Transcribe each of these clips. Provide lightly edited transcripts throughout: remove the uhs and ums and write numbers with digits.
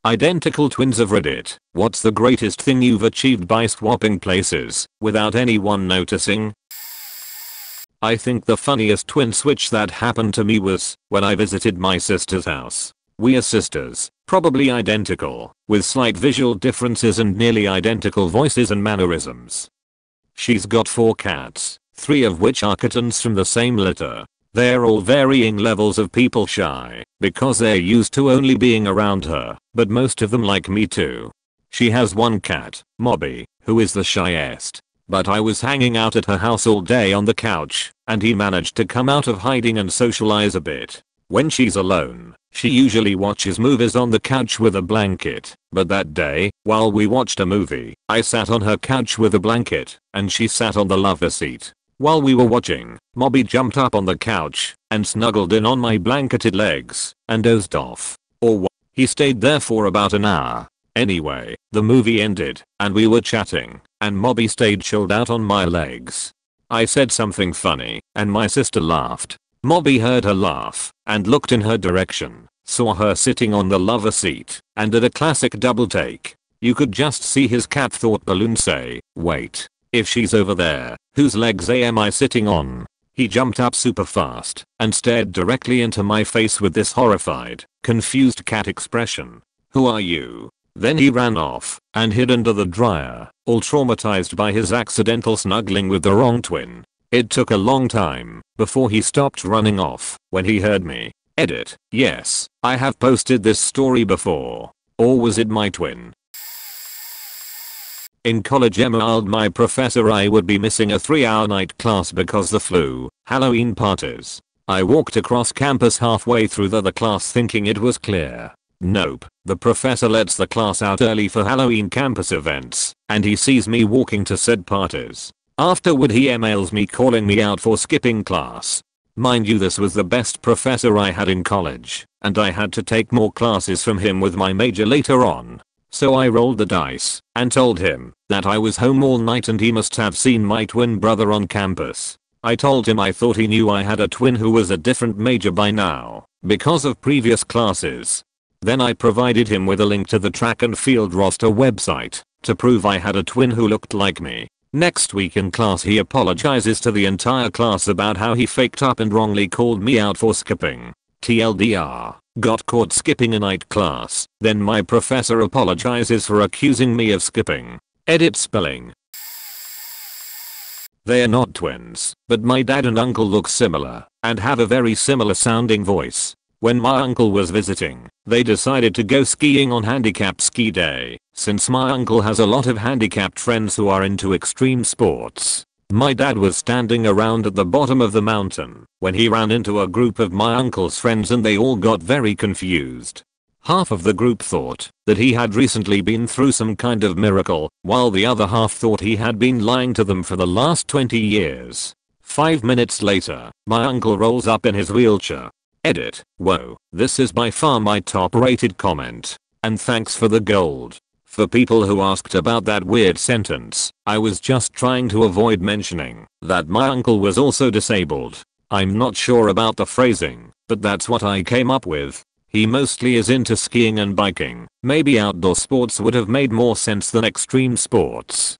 Identical twins of Reddit. What's the greatest thing you've achieved by swapping places without anyone noticing? I think the funniest twin switch that happened to me was when I visited my sister's house. We are sisters, probably identical, with slight visual differences and nearly identical voices and mannerisms. She's got 4 cats, 3 of which are kittens from the same litter. They're all varying levels of people shy, because they're used to only being around her, but most of them like me too. She has one cat, Mobby, who is the shyest. But I was hanging out at her house all day on the couch, and he managed to come out of hiding and socialize a bit. When she's alone, she usually watches movies on the couch with a blanket, but that day, while we watched a movie, I sat on her couch with a blanket, and she sat on the lover seat. While we were watching, Mobby jumped up on the couch and snuggled in on my blanketed legs and dozed off. Or what? He stayed there for about an hour. Anyway, the movie ended and we were chatting and Mobby stayed chilled out on my legs. I said something funny and my sister laughed. Mobby heard her laugh and looked in her direction, saw her sitting on the lover seat and did a classic double take. You could just see his cat thought balloon say, wait. If she's over there, whose legs am I sitting on? He jumped up super fast and stared directly into my face with this horrified, confused cat expression. Who are you? Then he ran off and hid under the dryer, all traumatized by his accidental snuggling with the wrong twin. It took a long time before he stopped running off when he heard me. Edit. Yes, I have posted this story before. Or was it my twin? In college emailed my professor I would be missing a 3-hour night class because the flu, Halloween parties. I walked across campus halfway through the class thinking it was clear. Nope, the professor lets the class out early for Halloween campus events, and he sees me walking to said parties. Afterward he emails me calling me out for skipping class. Mind you, this was the best professor I had in college, and I had to take more classes from him with my major later on. So I rolled the dice and told him that I was home all night and he must have seen my twin brother on campus. I told him I thought he knew I had a twin who was a different major by now because of previous classes. Then I provided him with a link to the track and field roster website to prove I had a twin who looked like me. Next week in class he apologizes to the entire class about how he faked up and wrongly called me out for skipping. TLDR. Got caught skipping a night class, then my professor apologizes for accusing me of skipping. Edit spelling. They are not twins, but my dad and uncle look similar and have a very similar sounding voice. When my uncle was visiting, they decided to go skiing on handicapped ski day, since my uncle has a lot of handicapped friends who are into extreme sports. My dad was standing around at the bottom of the mountain when he ran into a group of my uncle's friends and they all got very confused. Half of the group thought that he had recently been through some kind of miracle, while the other half thought he had been lying to them for the last 20 years. 5 minutes later, my uncle rolls up in his wheelchair. Edit. Whoa, this is by far my top rated comment. And thanks for the gold. For people who asked about that weird sentence, I was just trying to avoid mentioning that my uncle was also disabled. I'm not sure about the phrasing, but that's what I came up with. He mostly is into skiing and biking. Maybe outdoor sports would have made more sense than extreme sports.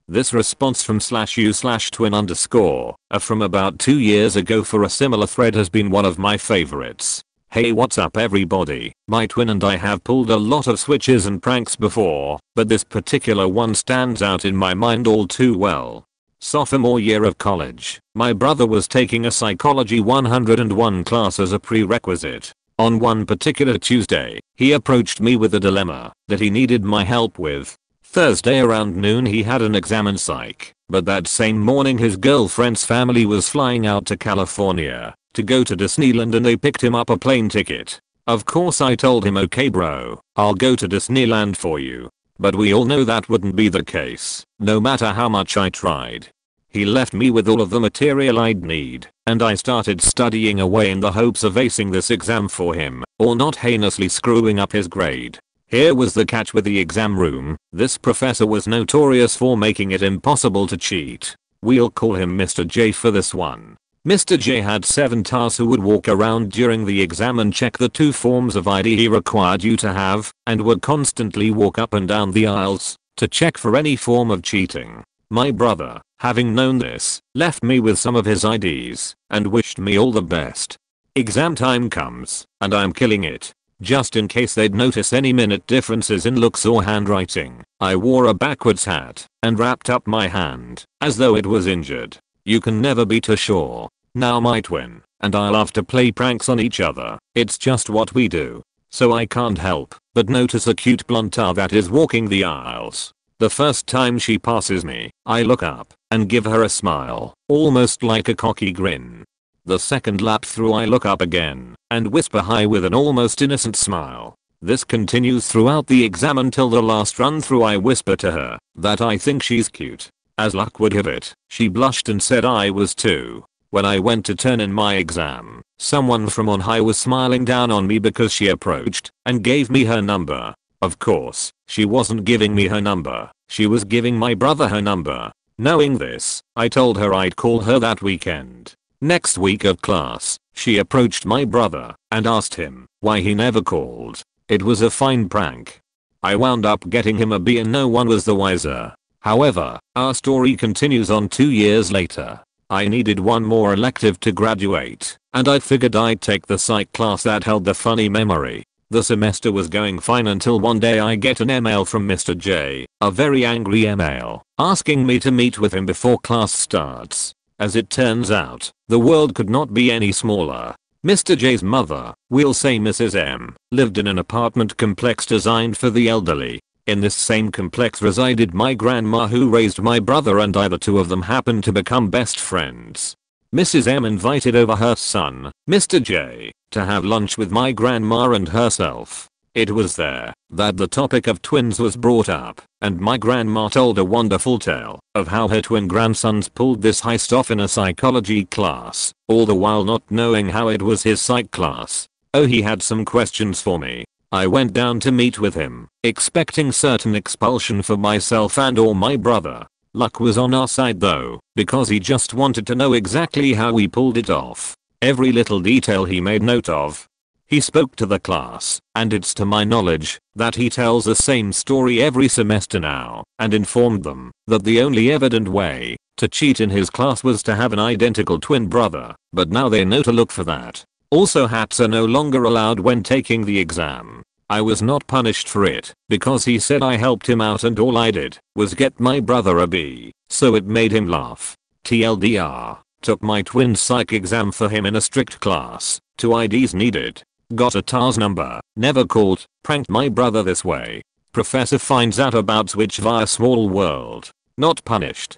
This response from /u/twin_ from about 2 years ago for a similar thread has been one of my favorites. Hey, what's up everybody? My twin and I have pulled a lot of switches and pranks before, but this particular one stands out in my mind all too well. Sophomore year of college, my brother was taking a Psychology 101 class as a prerequisite. On one particular Tuesday, he approached me with a dilemma that he needed my help with. Thursday around noon he had an exam in psych, but that same morning his girlfriend's family was flying out to California to go to Disneyland and they picked him up a plane ticket. Of course I told him, okay bro, I'll go to Disneyland for you. But we all know that wouldn't be the case, no matter how much I tried. He left me with all of the material I'd need, and I started studying away in the hopes of acing this exam for him, or not heinously screwing up his grade. Here was the catch with the exam room. This professor was notorious for making it impossible to cheat. We'll call him Mr. J for this one. Mr. J had 7 TAs who would walk around during the exam and check the 2 forms of ID he required you to have, and would constantly walk up and down the aisles to check for any form of cheating. My brother, having known this, left me with some of his IDs and wished me all the best. Exam time comes, and I'm killing it. Just in case they'd notice any minute differences in looks or handwriting, I wore a backwards hat and wrapped up my hand as though it was injured. You can never be too sure. Now my twin and I love to play pranks on each other. It's just what we do. So I can't help but notice a cute blonde tar that is walking the aisles. The first time she passes me, I look up and give her a smile, almost like a cocky grin. The second lap through I look up again and whisper hi with an almost innocent smile. This continues throughout the exam until the last run through I whisper to her that I think she's cute. As luck would have it, she blushed and said I was too. When I went to turn in my exam, someone from on high was smiling down on me because she approached and gave me her number. Of course, she wasn't giving me her number, she was giving my brother her number. Knowing this, I told her I'd call her that weekend. Next week of class, she approached my brother and asked him why he never called. It was a fine prank. I wound up getting him a B and no one was the wiser. However, our story continues on 2 years later. I needed one more elective to graduate, and I figured I'd take the psych class that held the funny memory. The semester was going fine until one day I get an email from Mr. J, a very angry email, asking me to meet with him before class starts. As it turns out, the world could not be any smaller. Mr. J's mother, we'll say Mrs. M, lived in an apartment complex designed for the elderly. In this same complex resided my grandma who raised my brother and I. The two of them happened to become best friends. Mrs. M invited over her son, Mr. J, to have lunch with my grandma and herself. It was there that the topic of twins was brought up, and my grandma told a wonderful tale of how her twin grandsons pulled this heist off in a psychology class, all the while not knowing how it was his psych class. Oh, he had some questions for me. I went down to meet with him, expecting certain expulsion for myself and or my brother. Luck was on our side though, because he just wanted to know exactly how we pulled it off. Every little detail he made note of. He spoke to the class, and it's to my knowledge that he tells the same story every semester now, and informed them that the only evident way to cheat in his class was to have an identical twin brother, but now they know to look for that. Also, hats are no longer allowed when taking the exam. I was not punished for it because he said I helped him out and all I did was get my brother a B, so it made him laugh. TLDR, took my twin psych exam for him in a strict class, 2 IDs needed. Got a TARS number, never called, pranked my brother this way. Professor finds out about switch via small world. Not punished.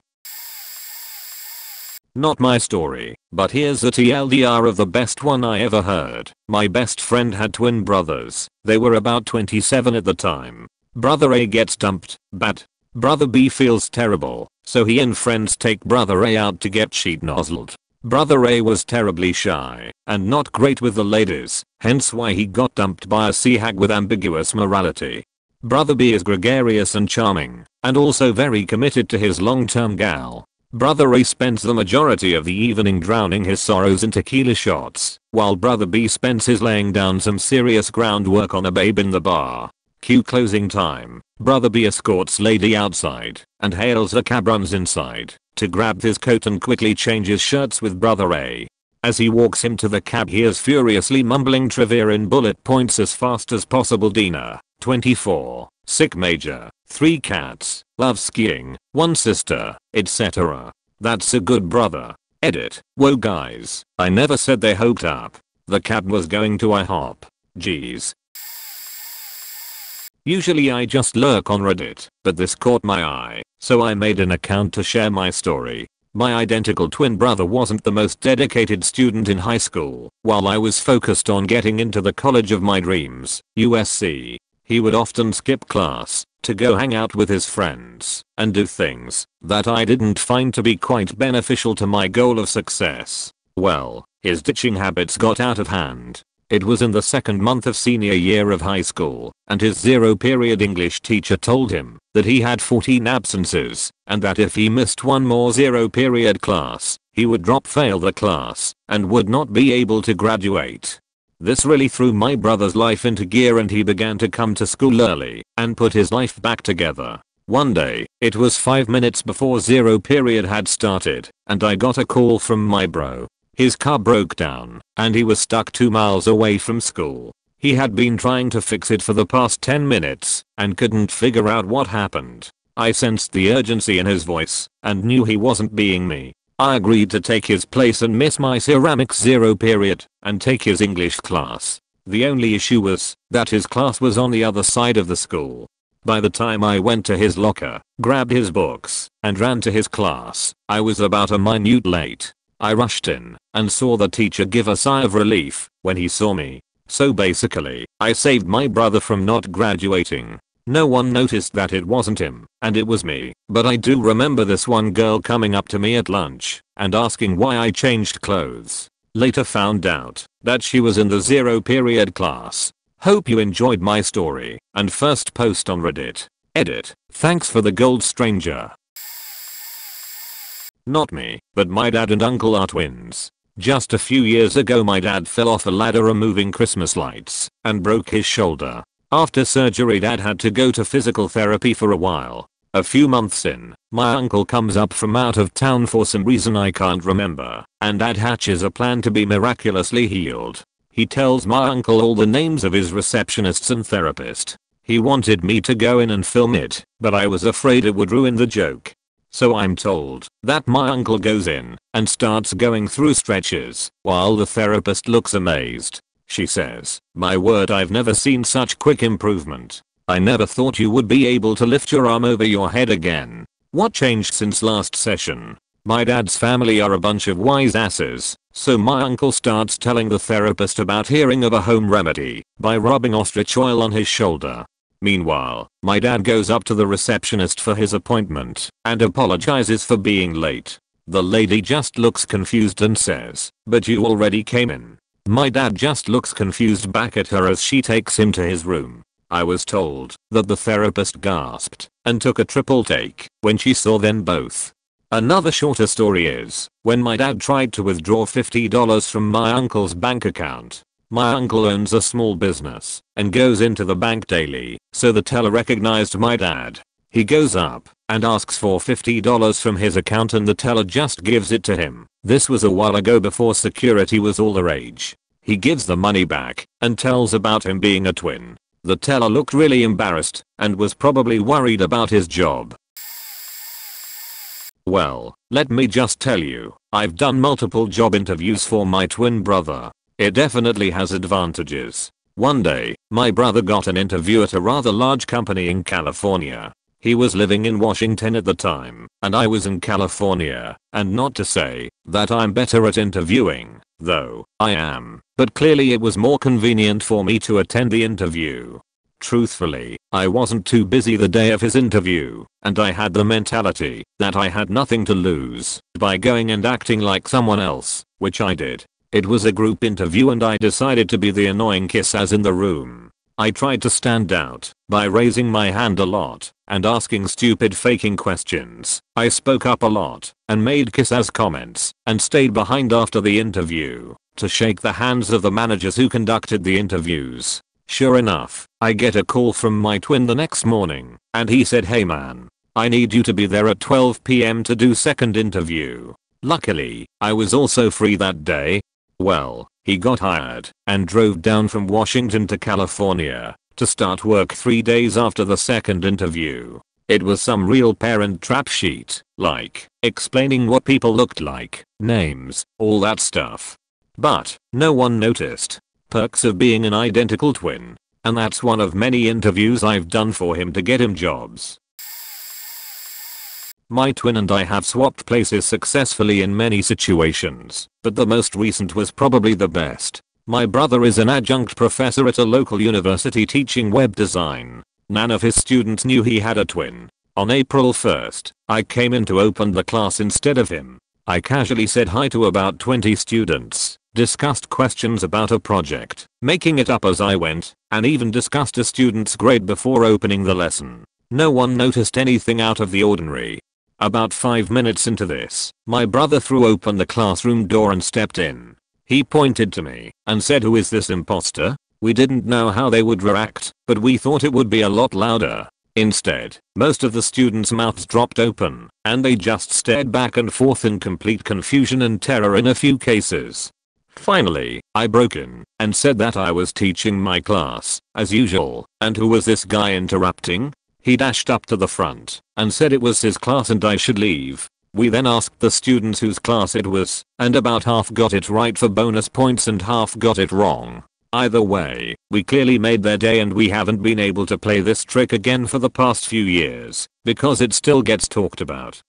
Not my story, but here's a TLDR of the best one I ever heard. My best friend had twin brothers. They were about 27 at the time. Brother A gets dumped, bad. Brother B feels terrible, so he and friends take brother A out to get sheet nozzled. Brother A was terribly shy and not great with the ladies, hence why he got dumped by a sea hag with ambiguous morality. Brother B is gregarious and charming, and also very committed to his long-term gal. Brother A spends the majority of the evening drowning his sorrows in tequila shots, while Brother B spends his laying down some serious groundwork on a babe in the bar. Cue closing time. Brother B escorts lady outside and hails a cab, runs inside to grab his coat and quickly changes shirts with Brother A. As he walks him to the cab, he is furiously mumbling trivia in bullet points as fast as possible. Dina, 24, sick major, 3 cats, loves skiing, 1 sister, etc. That's a good brother. Edit. Whoa guys, I never said they hooked up. The cab was going to IHOP. Jeez. Usually I just lurk on Reddit, but this caught my eye, so I made an account to share my story. My identical twin brother wasn't the most dedicated student in high school. While I was focused on getting into the college of my dreams, USC, he would often skip class to go hang out with his friends and do things that I didn't find to be quite beneficial to my goal of success. Well, his ditching habits got out of hand. It was in the 2nd month of senior year of high school, and his 0 period English teacher told him that he had 14 absences, and that if he missed one more zero period class, he would fail the class, and would not be able to graduate. This really threw my brother's life into gear and he began to come to school early and put his life back together. One day, it was 5 minutes before zero period had started, and I got a call from my bro. His car broke down, and he was stuck 2 miles away from school. He had been trying to fix it for the past 10 minutes, and couldn't figure out what happened. I sensed the urgency in his voice, and knew he wasn't being me. I agreed to take his place and miss my ceramics zero period, and take his English class. The only issue was, that his class was on the other side of the school. By the time I went to his locker, grabbed his books, and ran to his class, I was about a minute late. I rushed in, and saw the teacher give a sigh of relief when he saw me. So basically, I saved my brother from not graduating. No one noticed that it wasn't him, and it was me, but I do remember this one girl coming up to me at lunch, and asking why I changed clothes. Later found out that she was in the zero period class. Hope you enjoyed my story, and first post on Reddit. Edit. Thanks for the gold, stranger. Not me, but my dad and uncle are twins. Just a few years ago my dad fell off a ladder removing Christmas lights and broke his shoulder. After surgery dad had to go to physical therapy for a while. A few months in, my uncle comes up from out of town for some reason I can't remember, and dad hatches a plan to be miraculously healed. He tells my uncle all the names of his receptionists and therapist. He wanted me to go in and film it, but I was afraid it would ruin the joke. So I'm told that my uncle goes in and starts going through stretches while the therapist looks amazed. She says, "My word, I've never seen such quick improvement. I never thought you would be able to lift your arm over your head again. What changed since last session?" My dad's family are a bunch of wise asses, so my uncle starts telling the therapist about hearing of a home remedy by rubbing ostrich oil on his shoulder. Meanwhile, my dad goes up to the receptionist for his appointment and apologizes for being late. The lady just looks confused and says, "But you already came in." My dad just looks confused back at her as she takes him to his room. I was told that the therapist gasped and took a triple take when she saw them both. Another shorter story is, when my dad tried to withdraw $50 from my uncle's bank account. My uncle owns a small business and goes into the bank daily, so the teller recognized my dad. He goes up and asks for $50 from his account and the teller just gives it to him. This was a while ago before security was all the rage. He gives the money back and tells about him being a twin. The teller looked really embarrassed and was probably worried about his job. Well, let me just tell you, I've done multiple job interviews for my twin brother. It definitely has advantages. One day, my brother got an interview at a rather large company in California. He was living in Washington at the time, and I was in California, and not to say that I'm better at interviewing, though I am, but clearly it was more convenient for me to attend the interview. Truthfully, I wasn't too busy the day of his interview, and I had the mentality that I had nothing to lose by going and acting like someone else, which I did. It was a group interview and I decided to be the annoying kiss as in the room. I tried to stand out by raising my hand a lot and asking stupid faking questions. I spoke up a lot and made kiss as comments and stayed behind after the interview to shake the hands of the managers who conducted the interviews. Sure enough, I get a call from my twin the next morning and he said, "Hey man, I need you to be there at 12 PM to do second interview." Luckily, I was also free that day. Well, he got hired and drove down from Washington to California to start work 3 days after the second interview. It was some real parent trap sheet, like explaining what people looked like, names, all that stuff. But no one noticed. Perks of being an identical twin. And that's one of many interviews I've done for him to get him jobs. My twin and I have swapped places successfully in many situations, but the most recent was probably the best. My brother is an adjunct professor at a local university teaching web design. None of his students knew he had a twin. On April 1st, I came in to open the class instead of him. I casually said hi to about 20 students, discussed questions about a project, making it up as I went, and even discussed a student's grade before opening the lesson. No one noticed anything out of the ordinary. About 5 minutes into this, my brother threw open the classroom door and stepped in. He pointed to me and said, "Who is this imposter?" We didn't know how they would react, but we thought it would be a lot louder. Instead, most of the students' mouths dropped open, and they just stared back and forth in complete confusion and terror in a few cases. Finally, I broke in and said that I was teaching my class, as usual, and who was this guy interrupting? He dashed up to the front and said it was his class and I should leave. We then asked the students whose class it was, and about half got it right for bonus points and half got it wrong. Either way, we clearly made their day and we haven't been able to play this trick again for the past few years, because it still gets talked about.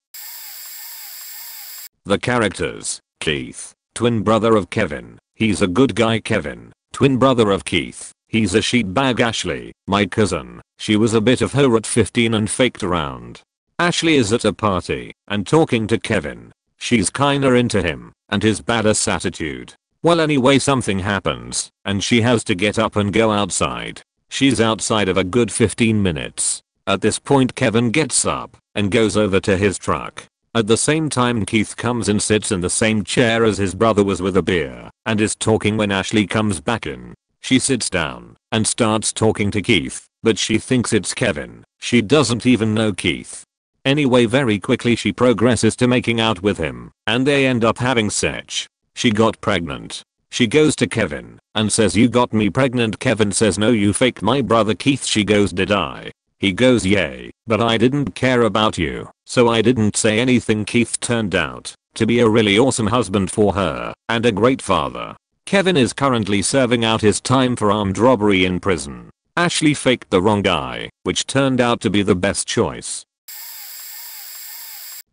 The characters: Keith, twin brother of Kevin, he's a good guy. Kevin, twin brother of Keith, he's a sheepbag. Ashley, my cousin, she was a bit of her at 15 and faked around. Ashley is at a party and talking to Kevin. She's kinda into him and his badass attitude. Well, anyway, something happens and she has to get up and go outside. She's outside of a good 15 minutes. At this point Kevin gets up and goes over to his truck. At the same time Keith comes and sits in the same chair as his brother was with a beer and is talking. When Ashley comes back in, she sits down and starts talking to Keith, but she thinks it's Kevin. She doesn't even know Keith. Anyway, very quickly she progresses to making out with him and they end up having sex. She got pregnant. She goes to Kevin and says, "You got me pregnant." Kevin says, "No, you faked my brother Keith." She goes, "Did I?" He goes, "Yay, but I didn't care about you, so I didn't say anything." Keith turned out to be a really awesome husband for her and a great father. Kevin is currently serving out his time for armed robbery in prison. Ashley faked the wrong guy, which turned out to be the best choice.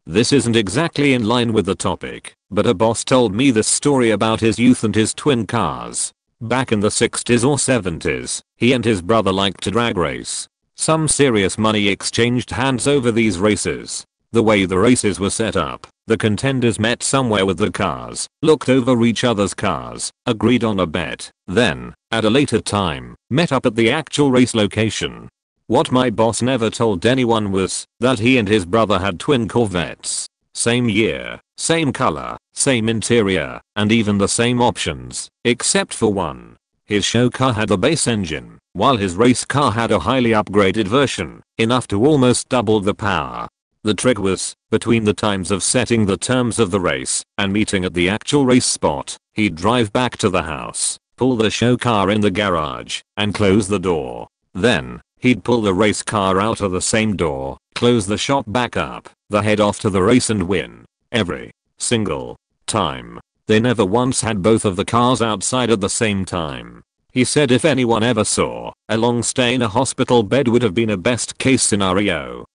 This isn't exactly in line with the topic, but a boss told me this story about his youth and his twin cars. Back in the 60s or 70s, he and his brother liked to drag race. Some serious money exchanged hands over these races. The way the races were set up, the contenders met somewhere with the cars, looked over each other's cars, agreed on a bet, then, at a later time, met up at the actual race location. What my boss never told anyone was that he and his brother had twin Corvettes. Same year, same color, same interior, and even the same options, except for one. His show car had a base engine, while his race car had a highly upgraded version, enough to almost double the power. The trick was, between the times of setting the terms of the race and meeting at the actual race spot, he'd drive back to the house, pull the show car in the garage, and close the door. Then, he'd pull the race car out of the same door, close the shop back up, then head off to the race and win. Every single time. They never once had both of the cars outside at the same time. He said if anyone ever saw a long stay in a hospital bed would have been a best case scenario.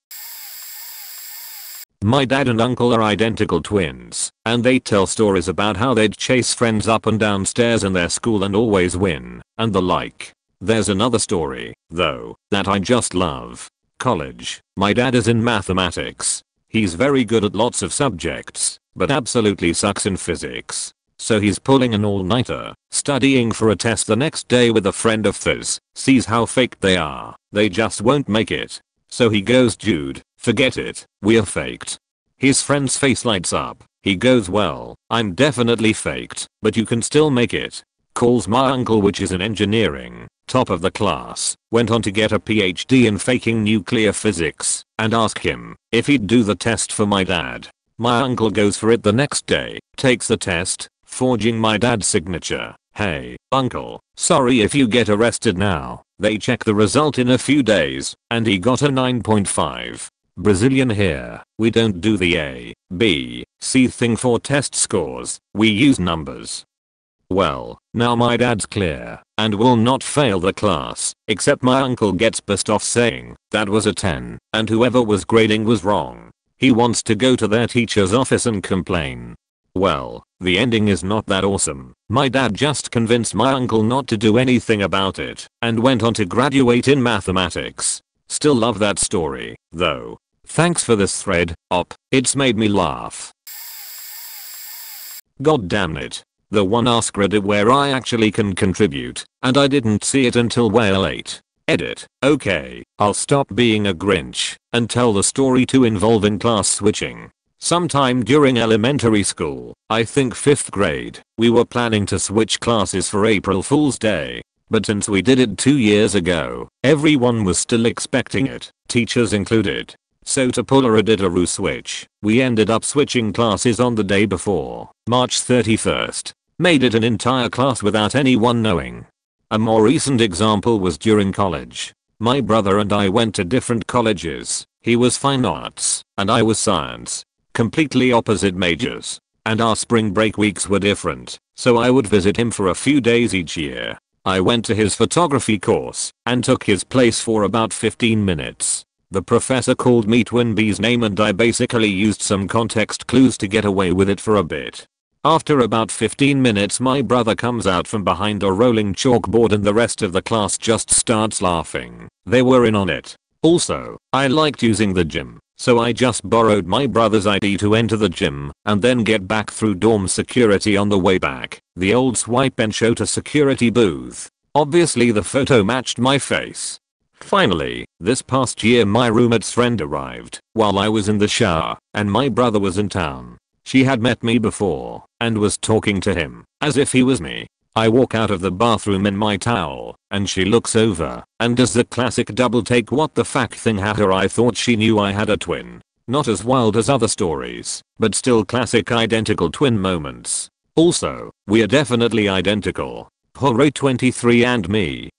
My dad and uncle are identical twins, and they tell stories about how they'd chase friends up and down stairs in their school and always win, and the like. There's another story, though, that I just love. College. My dad is in mathematics. He's very good at lots of subjects, but absolutely sucks in physics. So he's pulling an all-nighter, studying for a test the next day with a friend of his, sees how faked they are, they just won't make it. So he goes, "Dude, forget it, we're faked." His friend's face lights up. He goes, "Well, I'm definitely faked, but you can still make it." Calls my uncle, which is in engineering, top of the class, went on to get a PhD in faking nuclear physics, and asked him if he'd do the test for my dad. My uncle goes for it the next day, takes the test, forging my dad's signature. "Hey, uncle, sorry if you get arrested now." They check the result in a few days, and he got a 9.5. Brazilian here, we don't do the A, B, C thing for test scores, we use numbers. Well, now my dad's clear, and will not fail the class, except my uncle gets pissed off saying that was a 10, and whoever was grading was wrong. He wants to go to their teacher's office and complain. Well, the ending is not that awesome. My dad just convinced my uncle not to do anything about it, and went on to graduate in mathematics. Still love that story, though. Thanks for this thread, op, it's made me laugh. God damn it. The one Ask Reddit where I actually can contribute, and I didn't see it until way late. Edit. Okay, I'll stop being a Grinch and tell the story 2 involving class switching. Sometime during elementary school, I think 5th grade, we were planning to switch classes for April Fool's Day. But since we did it 2 years ago, everyone was still expecting it, teachers included. So to pull a diddaroo switch, we ended up switching classes on the day before, March 31st. Made it an entire class without anyone knowing. A more recent example was during college. My brother and I went to different colleges. He was fine arts, and I was science. Completely opposite majors. And our spring break weeks were different, so I would visit him for a few days each year. I went to his photography course, and took his place for about 15 minutes. The professor called me Twin B's name and I basically used some context clues to get away with it for a bit. After about 15 minutes my brother comes out from behind a rolling chalkboard and the rest of the class just starts laughing. They were in on it. Also, I liked using the gym, so I just borrowed my brother's ID to enter the gym and then get back through dorm security on the way back. The old swipe and show to security booth. Obviously the photo matched my face. Finally, this past year my roommate's friend arrived while I was in the shower and my brother was in town. She had met me before and was talking to him as if he was me. I walk out of the bathroom in my towel and she looks over and does the classic double take what the fuck thing. Haha, I thought she knew I had a twin. Not as wild as other stories, but still classic identical twin moments. Also, we are definitely identical. Hooray 23 and me.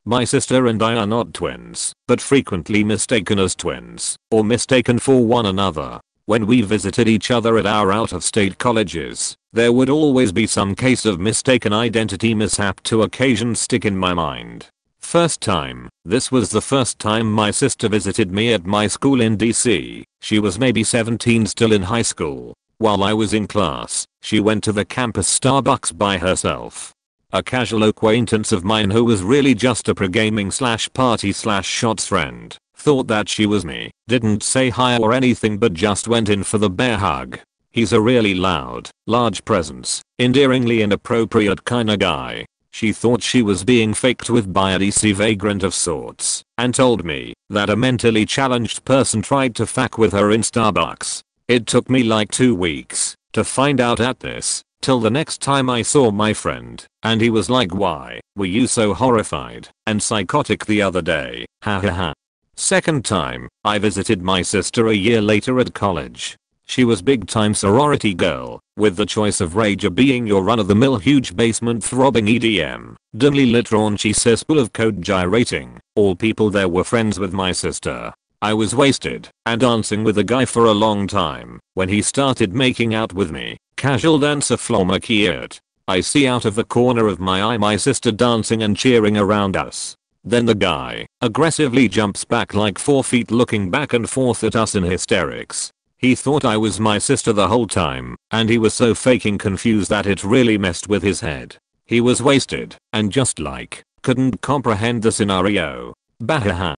My sister and I are not twins, but frequently mistaken as twins, or mistaken for one another. When we visited each other at our out-of-state colleges, there would always be some case of mistaken identity mishap to occasion stick in my mind. First time, this was the first time my sister visited me at my school in DC. She was maybe 17, still in high school. While I was in class, she went to the campus Starbucks by herself. A casual acquaintance of mine who was really just a pre-gaming / party / shots friend thought that she was me, didn't say hi or anything but just went in for the bear hug. He's a really loud, large presence, endearingly inappropriate kinda guy. She thought she was being faked with by a DC vagrant of sorts and told me that a mentally challenged person tried to fuck with her in Starbucks. It took me like 2 weeks to find out at this, till the next time I saw my friend, and he was like, why were you so horrified and psychotic the other day? Hahaha. Second time, I visited my sister a year later at college. She was big time sorority girl, with the choice of rage of being your run-of-the-mill huge basement throbbing EDM, dimly lit raunchy cesspool of code gyrating. All people there were friends with my sister. I was wasted and dancing with a guy for a long time when he started making out with me. Casual dancer flommakiert. I see out of the corner of my eye my sister dancing and cheering around us. Then the guy aggressively jumps back like 4 feet looking back and forth at us in hysterics. He thought I was my sister the whole time and he was so fucking confused that it really messed with his head. He was wasted and just like couldn't comprehend the scenario. Bahaha.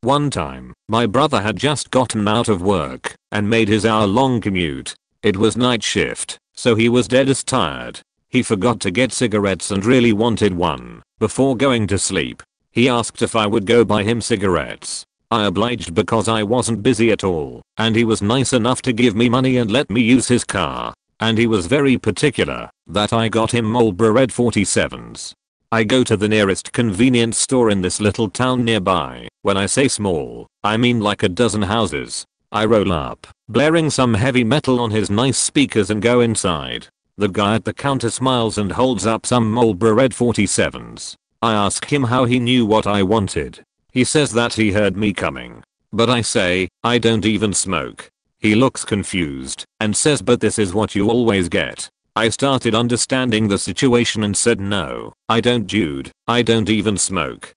One time, my brother had just gotten out of work and made his hour-long commute. It was night shift, so he was dead as tired. He forgot to get cigarettes and really wanted one. Before going to sleep, he asked if I would go buy him cigarettes. I obliged because I wasn't busy at all, and he was nice enough to give me money and let me use his car. And he was very particular that I got him Marlboro Red 47s. I go to the nearest convenience store in this little town nearby. When I say small, I mean like a dozen houses. I roll up, blaring some heavy metal on his nice speakers and go inside. The guy at the counter smiles and holds up some Marlboro Red 47s. I ask him how he knew what I wanted. He says that he heard me coming. But I say, I don't even smoke. He looks confused and says, but this is what you always get. I started understanding the situation and said, no, I don't, dude. I don't even smoke.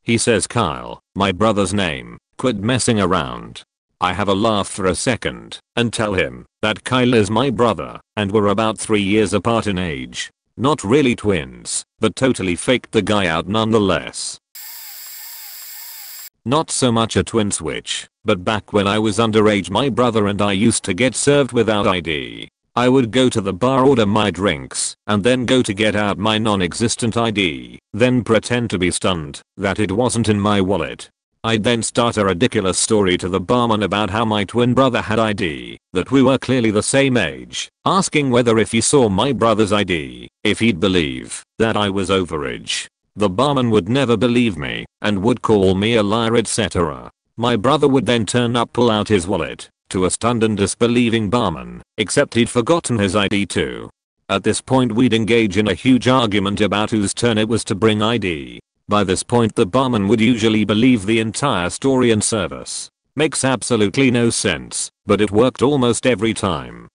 He says, Kyle, my brother's name, quit messing around. I have a laugh for a second and tell him that Kyle is my brother and we're about 3 years apart in age. Not really twins, but totally faked the guy out nonetheless. Not so much a twin switch, but back when I was underage my brother and I used to get served without ID. I would go to the bar, order my drinks, and then go to get out my non-existent ID, then pretend to be stunned that it wasn't in my wallet. I'd then start a ridiculous story to the barman about how my twin brother had ID, that we were clearly the same age, asking whether if he saw my brother's ID, if he'd believe that I was overage. The barman would never believe me and would call me a liar, etc. My brother would then turn up, pull out his wallet, to a stunned and disbelieving barman, except he'd forgotten his ID too. At this point we'd engage in a huge argument about whose turn it was to bring ID. By this point the barman would usually believe the entire story and service. Makes absolutely no sense, but it worked almost every time.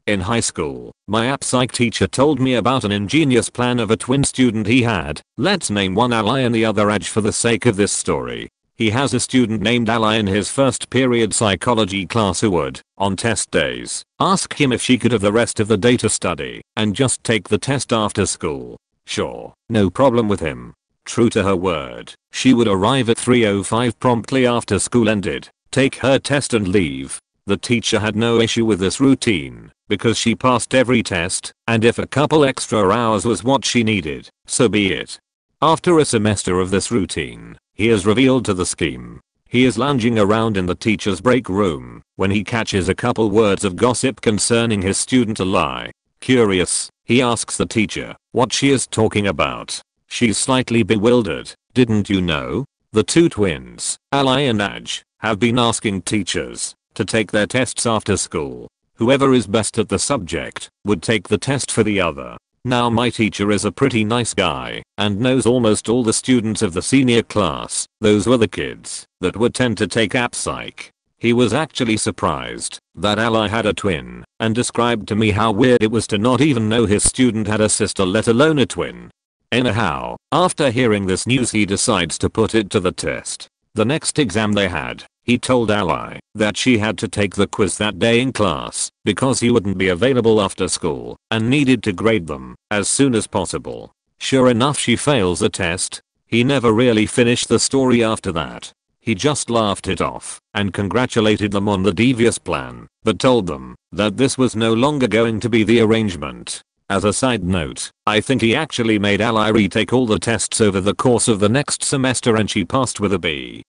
In high school, my app psych teacher told me about an ingenious plan of a twin student he had. Let's name one Ally and the other Aj for the sake of this story. He has a student named Ally in his first period psychology class who would, on test days, ask him if she could have the rest of the day to study and just take the test after school. Sure, no problem with him. True to her word, she would arrive at 3:05 promptly after school ended, take her test and leave. The teacher had no issue with this routine because she passed every test, and if a couple extra hours was what she needed, so be it. After a semester of this routine, he is revealed to the scheme. He is lounging around in the teacher's break room when he catches a couple words of gossip concerning his student Ally. Curious, he asks the teacher what she is talking about. She's slightly bewildered. Didn't you know? The two twins, Ally and Aj, have been asking teachers to take their tests after school. Whoever is best at the subject would take the test for the other. Now my teacher is a pretty nice guy and knows almost all the students of the senior class. Those were the kids that would tend to take app psych. He was actually surprised that Ally had a twin and described to me how weird it was to not even know his student had a sister, let alone a twin. Anyhow, after hearing this news he decides to put it to the test. The next exam they had, he told Ally that she had to take the quiz that day in class because he wouldn't be available after school and needed to grade them as soon as possible. Sure enough, she fails the test. He never really finished the story after that. He just laughed it off and congratulated them on the devious plan, but told them that this was no longer going to be the arrangement. As a side note, I think he actually made Ally retake all the tests over the course of the next semester and she passed with a B.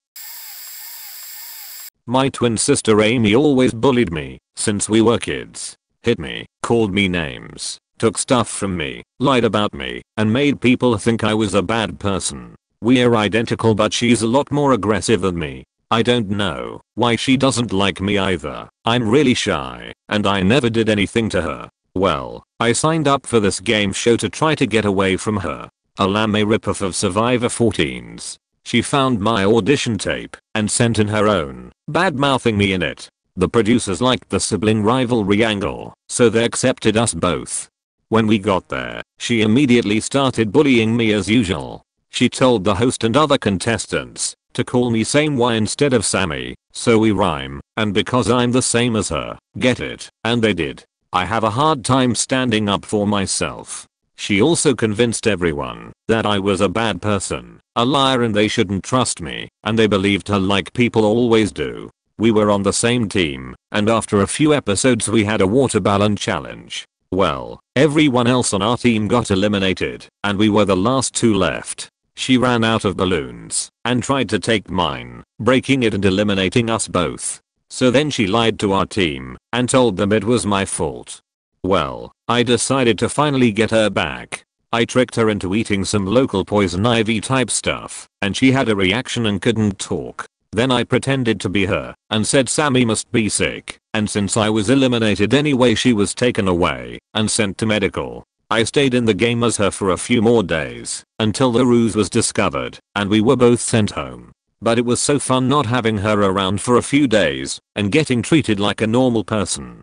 My twin sister Amy always bullied me since we were kids. Hit me, called me names, took stuff from me, lied about me, and made people think I was a bad person. We're identical, but she's a lot more aggressive than me. I don't know why she doesn't like me either. I'm really shy, and I never did anything to her. Well, I signed up for this game show to try to get away from her. A lame ripoff of Survivor 14's. She found my audition tape and sent in her own, bad-mouthing me in it. The producers liked the sibling rivalry angle, so they accepted us both. When we got there, she immediately started bullying me as usual. She told the host and other contestants to call me Same Y instead of Sammy, so we rhyme, and because I'm the same as her, get it? And they did. I have a hard time standing up for myself. She also convinced everyone that I was a bad person, a liar, and they shouldn't trust me, and they believed her like people always do. We were on the same team, and after a few episodes we had a water balloon challenge. Well, everyone else on our team got eliminated, and we were the last two left. She ran out of balloons and tried to take mine, breaking it and eliminating us both. So then she lied to our team and told them it was my fault. Well, I decided to finally get her back. I tricked her into eating some local poison ivy type stuff, and she had a reaction and couldn't talk. Then I pretended to be her and said Sammy must be sick, and since I was eliminated anyway she was taken away and sent to medical. I stayed in the game as her for a few more days until the ruse was discovered and we were both sent home. But it was so fun not having her around for a few days and getting treated like a normal person.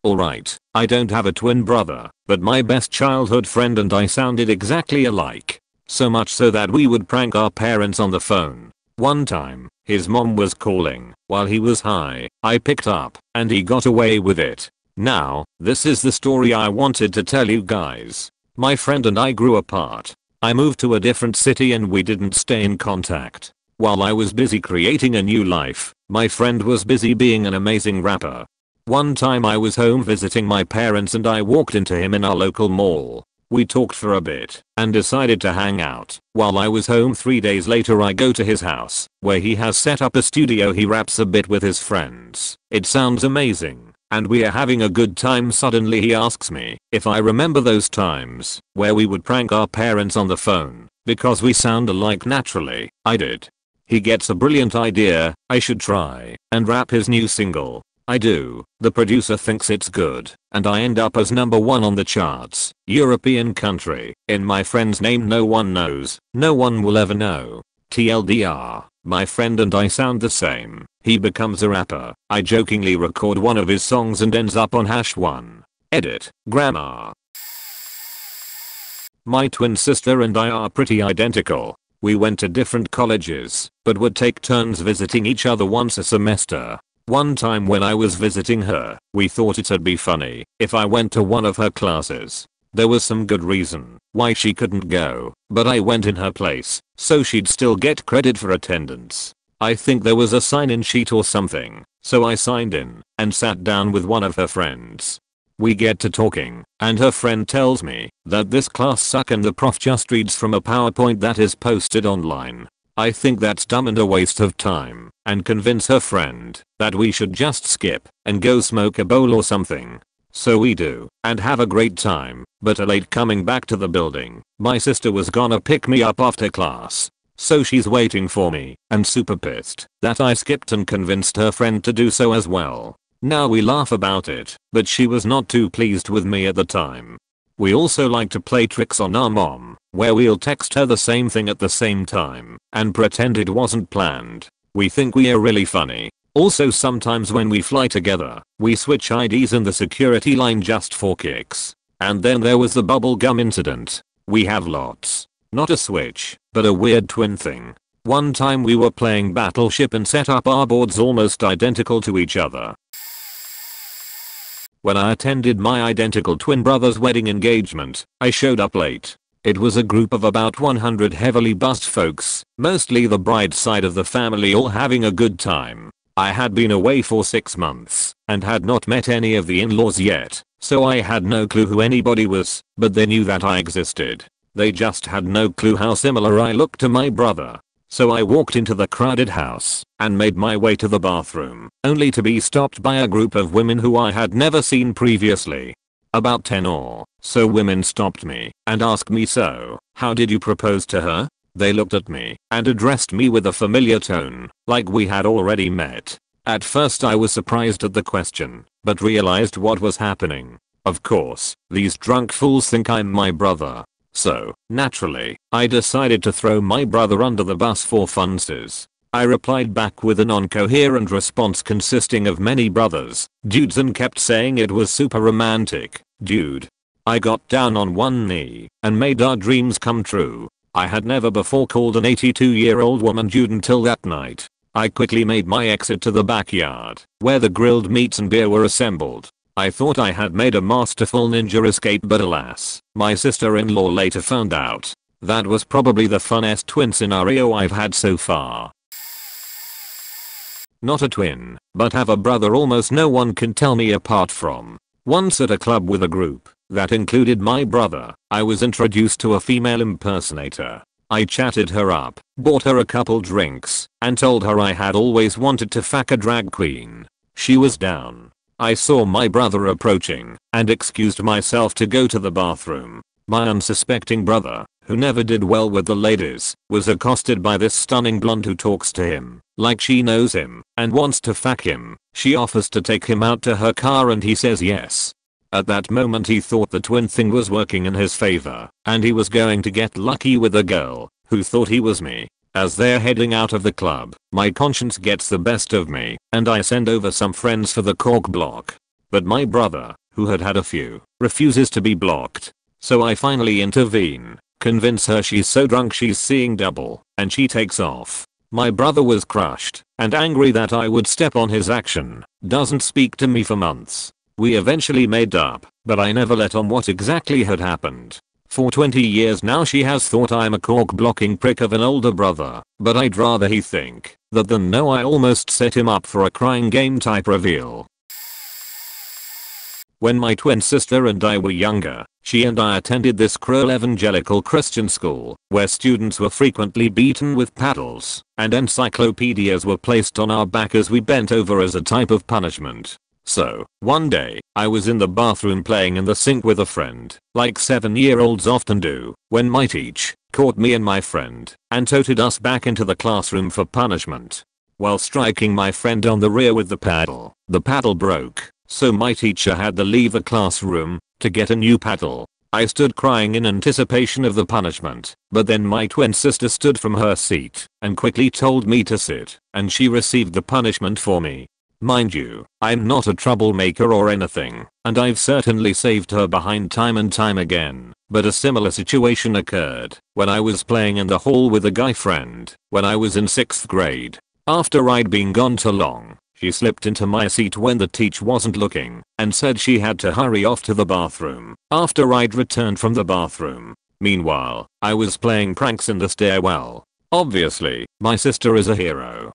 Alright, I don't have a twin brother, but my best childhood friend and I sounded exactly alike. So much so that we would prank our parents on the phone. One time, his mom was calling while he was high. I picked up and he got away with it. Now, this is the story I wanted to tell you guys. My friend and I grew apart. I moved to a different city and we didn't stay in contact. While I was busy creating a new life, my friend was busy being an amazing rapper. One time I was home visiting my parents and I walked into him in our local mall. We talked for a bit and decided to hang out. While I was home 3 days later I go to his house, where he has set up a studio. He raps a bit with his friends. It sounds amazing, and we are having a good time. Suddenly he asks me if I remember those times where we would prank our parents on the phone because we sound alike naturally. I did. He gets a brilliant idea. I should try and rap his new single. I do. The producer thinks it's good, and I end up as #1 on the charts. European country. In my friend's name no one knows. No one will ever know. TLDR. My friend and I sound the same. He becomes a rapper. I jokingly record one of his songs and ends up on #1. Edit. Grammar. My twin sister and I are pretty identical. We went to different colleges, but would take turns visiting each other once a semester. One time when I was visiting her, we thought it'd be funny if I went to one of her classes. There was some good reason why she couldn't go, but I went in her place, so she'd still get credit for attendance. I think there was a sign-in sheet or something, so I signed in and sat down with one of her friends. We get to talking, and her friend tells me that this class sucks and the prof just reads from a PowerPoint that is posted online. I think that's dumb and a waste of time, and convince her friend that we should just skip and go smoke a bowl or something. So we do, and have a great time, but are late coming back to the building. My sister was gonna pick me up after class, so she's waiting for me and super pissed that I skipped and convinced her friend to do so as well. Now we laugh about it, but she was not too pleased with me at the time. We also like to play tricks on our mom, where we'll text her the same thing at the same time and pretend it wasn't planned. We think we are really funny. Also sometimes when we fly together, we switch IDs in the security line just for kicks. And then there was the bubble gum incident. We have lots. Not a switch, but a weird twin thing. One time we were playing Battleship and set up our boards almost identical to each other. When I attended my identical twin brother's wedding engagement, I showed up late. It was a group of about 100 heavily buzzed folks, mostly the bride's side of the family, all having a good time. I had been away for 6 months and had not met any of the in-laws yet, so I had no clue who anybody was, but they knew that I existed. They just had no clue how similar I looked to my brother. So I walked into the crowded house and made my way to the bathroom, only to be stopped by a group of women who I had never seen previously. About 10 or so women stopped me and asked me, "So, how did you propose to her?" They looked at me and addressed me with a familiar tone, like we had already met. At first I was surprised at the question, but realized what was happening. Of course, these drunk fools think I'm my brother. So, naturally, I decided to throw my brother under the bus for funsies. I replied back with a non-coherent response consisting of many brothers, dudes, and kept saying it was super romantic, dude. I got down on one knee and made our dreams come true. I had never before called an 82-year-old woman dude until that night. I quickly made my exit to the backyard, where the grilled meats and beer were assembled. I thought I had made a masterful ninja escape, but alas, my sister-in-law later found out. That was probably the funnest twin scenario I've had so far. Not a twin, but have a brother almost no one can tell me apart from. Once at a club with a group that included my brother, I was introduced to a female impersonator. I chatted her up, bought her a couple drinks, and told her I had always wanted to fuck a drag queen. She was down. I saw my brother approaching and excused myself to go to the bathroom. My unsuspecting brother, who never did well with the ladies, was accosted by this stunning blonde who talks to him like she knows him and wants to fuck him. She offers to take him out to her car and he says yes. At that moment he thought the twin thing was working in his favor and he was going to get lucky with a girl who thought he was me. As they're heading out of the club, my conscience gets the best of me, and I send over some friends for the cork block. But my brother, who had had a few, refuses to be blocked. So I finally intervene, convince her she's so drunk she's seeing double, and she takes off. My brother was crushed, and angry that I would step on his action, doesn't speak to me for months. We eventually made up, but I never let on what exactly had happened. For 20 years now she has thought I'm a cork blocking prick of an older brother, but I'd rather he think that than know I almost set him up for a crying game type reveal. When my twin sister and I were younger, she and I attended this cruel evangelical Christian school, where students were frequently beaten with paddles, and encyclopedias were placed on our back as we bent over as a type of punishment. So, one day, I was in the bathroom playing in the sink with a friend, like 7-year-olds often do, when my teacher caught me and my friend, and toted us back into the classroom for punishment. While striking my friend on the rear with the paddle broke, so my teacher had to leave the classroom to get a new paddle. I stood crying in anticipation of the punishment, but then my twin sister stood from her seat and quickly told me to sit, and she received the punishment for me. Mind you, I'm not a troublemaker or anything, and I've certainly saved her behind time and time again, but a similar situation occurred when I was playing in the hall with a guy friend when I was in 6th grade. After I'd been gone too long, she slipped into my seat when the teacher wasn't looking and said she had to hurry off to the bathroom after I'd returned from the bathroom. Meanwhile, I was playing pranks in the stairwell. Obviously, my sister is a hero.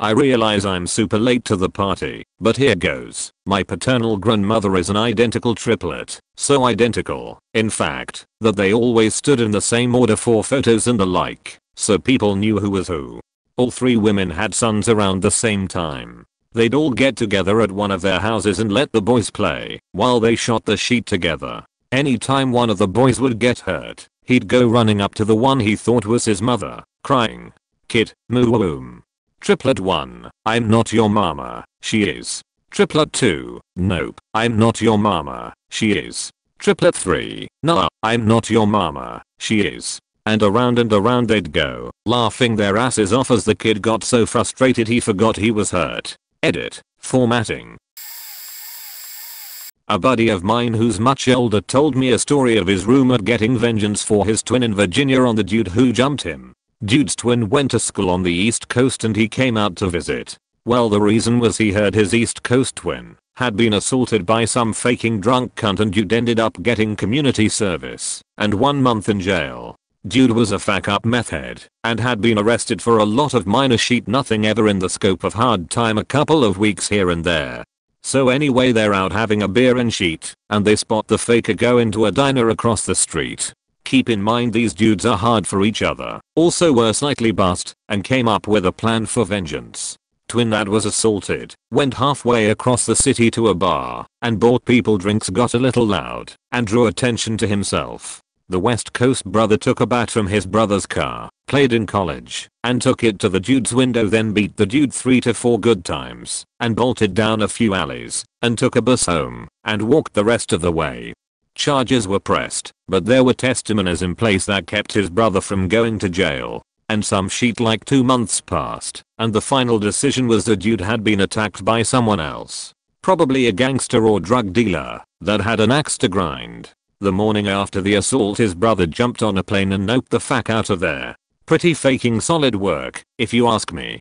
I realize I'm super late to the party, but here goes. My paternal grandmother is an identical triplet, so identical, in fact, that they always stood in the same order for photos and the like, so people knew who was who. All 3 women had sons around the same time. They'd all get together at one of their houses and let the boys play while they shot the sheet together. Anytime one of the boys would get hurt, he'd go running up to the one he thought was his mother, crying, "Kid, moo woom." Triplet 1, "I'm not your mama, she is." Triplet 2, "Nope, I'm not your mama, she is." Triplet 3, "Nah, I'm not your mama, she is." And around they'd go, laughing their asses off as the kid got so frustrated he forgot he was hurt. Edit. Formatting. A buddy of mine who's much older told me a story of his roommate getting vengeance for his twin in Virginia on the dude who jumped him. Dude's twin went to school on the East Coast and he came out to visit. Well, the reason was he heard his East Coast twin had been assaulted by some faking drunk cunt and dude ended up getting community service and 1 month in jail. Dude was a fuck up meth head and had been arrested for a lot of minor shit, nothing ever in the scope of hard time, a couple of weeks here and there. So anyway, they're out having a beer and shit and they spot the faker go into a diner across the street. Keep in mind these dudes are hard for each other, also were slightly buzzed, and came up with a plan for vengeance. Twin that was assaulted went halfway across the city to a bar and bought people drinks, got a little loud, and drew attention to himself. The West Coast brother took a bat from his brother's car, played in college, and took it to the dude's window, then beat the dude 3 to 4 good times, and bolted down a few alleys, and took a bus home, and walked the rest of the way. Charges were pressed, but there were testimonies in place that kept his brother from going to jail. And some shit like 2 months passed, and the final decision was the dude had been attacked by someone else. Probably a gangster or drug dealer that had an axe to grind. The morning after the assault his brother jumped on a plane and noped the fuck out of there. Pretty faking solid work, if you ask me.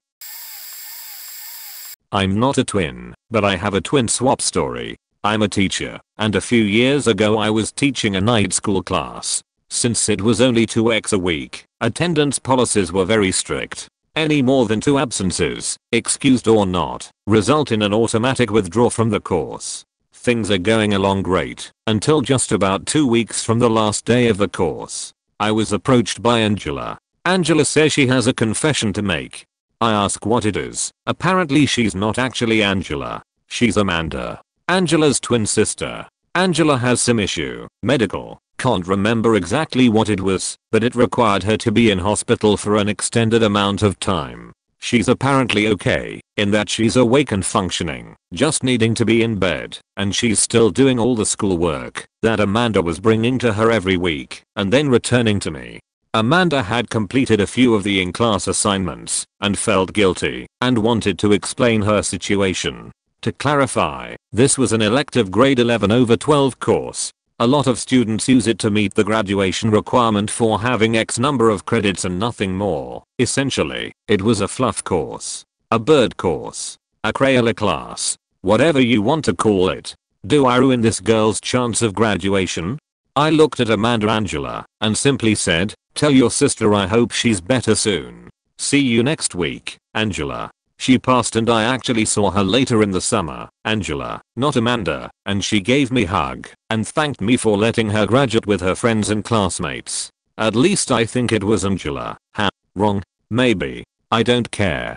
I'm not a twin, but I have a twin swap story. I'm a teacher, and a few years ago I was teaching a night school class. Since it was only 2x a week, attendance policies were very strict. Any more than 2 absences, excused or not, result in an automatic withdrawal from the course. Things are going along great, until just about 2 weeks from the last day of the course. I was approached by Angela. Angela says she has a confession to make. I ask what it is. Apparently she's not actually Angela. She's Amanda, Angela's twin sister. Angela has some issue, medical. Can't remember exactly what it was, but it required her to be in hospital for an extended amount of time. She's apparently okay, in that she's awake and functioning, just needing to be in bed, and she's still doing all the schoolwork that Amanda was bringing to her every week, and then returning to me. Amanda had completed a few of the in-class assignments, and felt guilty, and wanted to explain her situation. To clarify, this was an elective grade 11/12 course. A lot of students use it to meet the graduation requirement for having X number of credits and nothing more. Essentially, it was a fluff course, a bird course, a Crayola class, whatever you want to call it. Do I ruin this girl's chance of graduation? I looked at Amanda Angela and simply said, "Tell your sister I hope she's better soon. See you next week, Angela." She passed and I actually saw her later in the summer, Angela, not Amanda, and she gave me a hug and thanked me for letting her graduate with her friends and classmates. At least I think it was Angela. Wrong? Maybe. I don't care.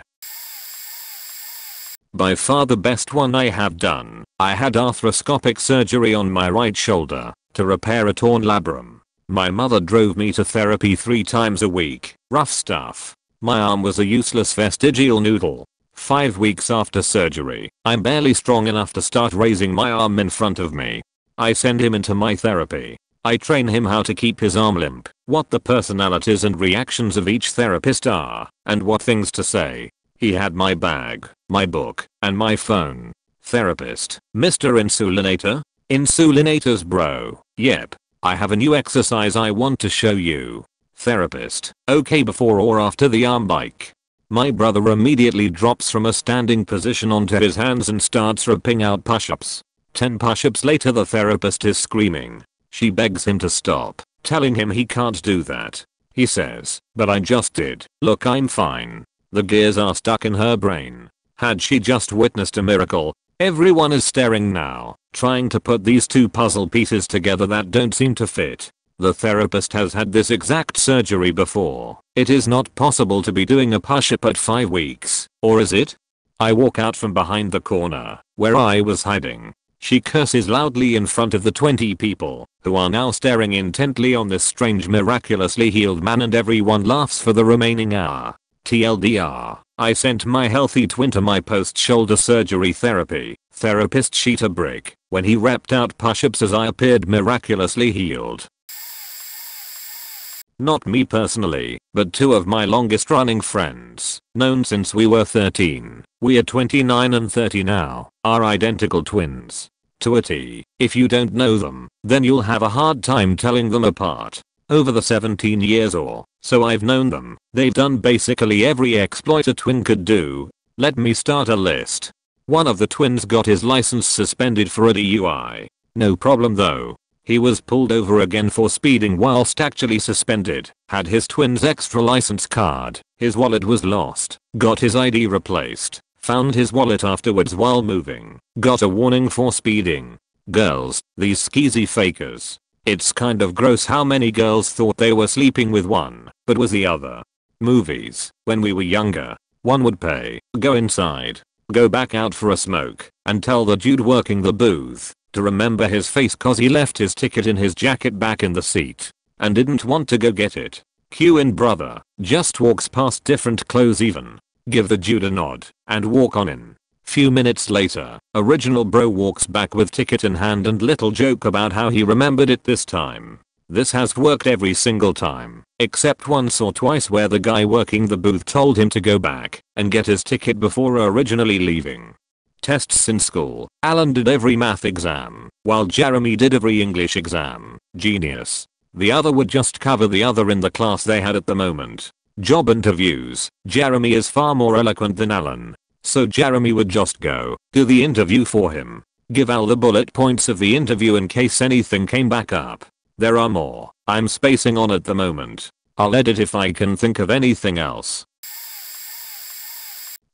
By far the best one I have done. I had arthroscopic surgery on my right shoulder to repair a torn labrum. My mother drove me to therapy 3 times a week. Rough stuff. My arm was a useless vestigial noodle. 5 weeks after surgery, I'm barely strong enough to start raising my arm in front of me. I send him into my therapy. I train him how to keep his arm limp, what the personalities and reactions of each therapist are, and what things to say. He had my bag, my book, and my phone. Therapist: Mr. Insulinator? Insulinators bro. Yep. I have a new exercise I want to show you. Therapist: okay, before or after the arm bike? My brother immediately drops from a standing position onto his hands and starts ripping out push-ups. 10 push-ups later the therapist is screaming. She begs him to stop, telling him he can't do that. He says, "But I just did. Look, I'm fine." The gears are stuck in her brain. Had she just witnessed a miracle? Everyone is staring now, trying to put these 2 puzzle pieces together that don't seem to fit. The therapist has had this exact surgery before. It is not possible to be doing a push-up at 5 weeks, or is it? I walk out from behind the corner, where I was hiding. She curses loudly in front of the 20 people, who are now staring intently on this strange miraculously healed man, and everyone laughs for the remaining hour. TLDR, I sent my healthy twin to my post-shoulder surgery therapy. Therapist sheet a brick when he repped out push-ups as I appeared miraculously healed. Not me personally, but 2 of my longest running friends, known since we were 13, we are 29 and 30 now, are identical twins. To a T. If you don't know them, then you'll have a hard time telling them apart. Over the 17 years or so I've known them, they've done basically every exploit a twin could do. Let me start a list. One of the twins got his license suspended for a DUI. No problem though. He was pulled over again for speeding whilst actually suspended, had his twin's extra license card, his wallet was lost, got his ID replaced, found his wallet afterwards while moving, got a warning for speeding. Girls, these skeezy fakers. It's kind of gross how many girls thought they were sleeping with one, but was the other. Movies, when we were younger, one would pay, go inside, go back out for a smoke, and tell the dude working the booth to remember his face cause he left his ticket in his jacket back in the seat and didn't want to go get it. Q in brother just walks past different clothes even. Give the dude a nod and walk on in. Few minutes later, original bro walks back with ticket in hand and little joke about how he remembered it this time. This has worked every single time, except once or twice where the guy working the booth told him to go back and get his ticket before originally leaving. Tests in school. Alan did every math exam, while Jeremy did every English exam. Genius. The other would just cover the other in the class they had at the moment. Job interviews. Jeremy is far more eloquent than Alan. So Jeremy would just go, do the interview for him. Give Al the bullet points of the interview in case anything came back up. There are more, I'm spacing on at the moment. I'll edit if I can think of anything else.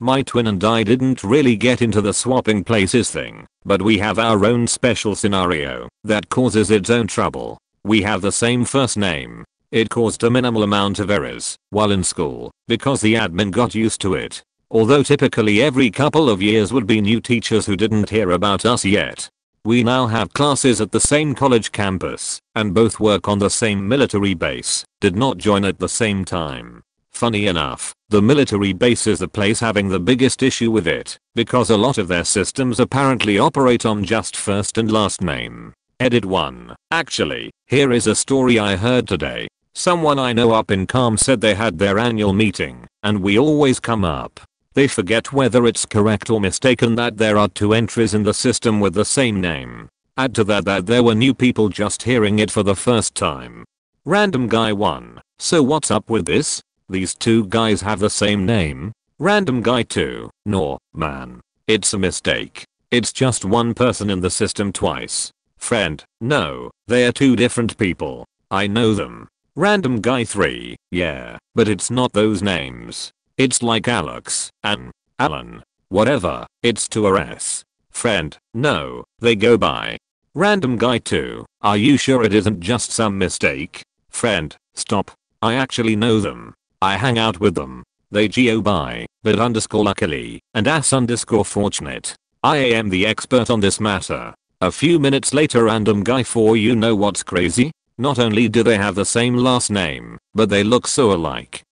My twin and I didn't really get into the swapping places thing, but we have our own special scenario that causes its own trouble. We have the same first name. It caused a minimal amount of errors while in school because the admin got used to it. Although typically every couple of years would be new teachers who didn't hear about us yet. We now have classes at the same college campus and both work on the same military base, did not join at the same time. Funny enough, the military base is the place having the biggest issue with it because a lot of their systems apparently operate on just first and last name. Edit 1. Actually, here is a story I heard today. Someone I know up in Calm said they had their annual meeting and we always come up. They forget whether it's correct or mistaken that there are 2 entries in the system with the same name. Add to that there were new people just hearing it for the first time. Random guy 1. So what's up with this? These 2 guys have the same name? Random guy 2. No, man. It's a mistake. It's just one person in the system twice. Friend, no, they are two different people. I know them. Random guy 3, yeah, but it's not those names. It's like Alex, Ann, Alan, whatever, it's to a S. Friend, no, they go by. Random guy 2, are you sure it isn't just some mistake? Friend, stop. I actually know them. I hang out with them. They go by, but underscore luckily, and ass underscore fortunate. I am the expert on this matter. A few minutes later, random guy 4, you know what's crazy? Not only do they have the same last name, but they look so alike.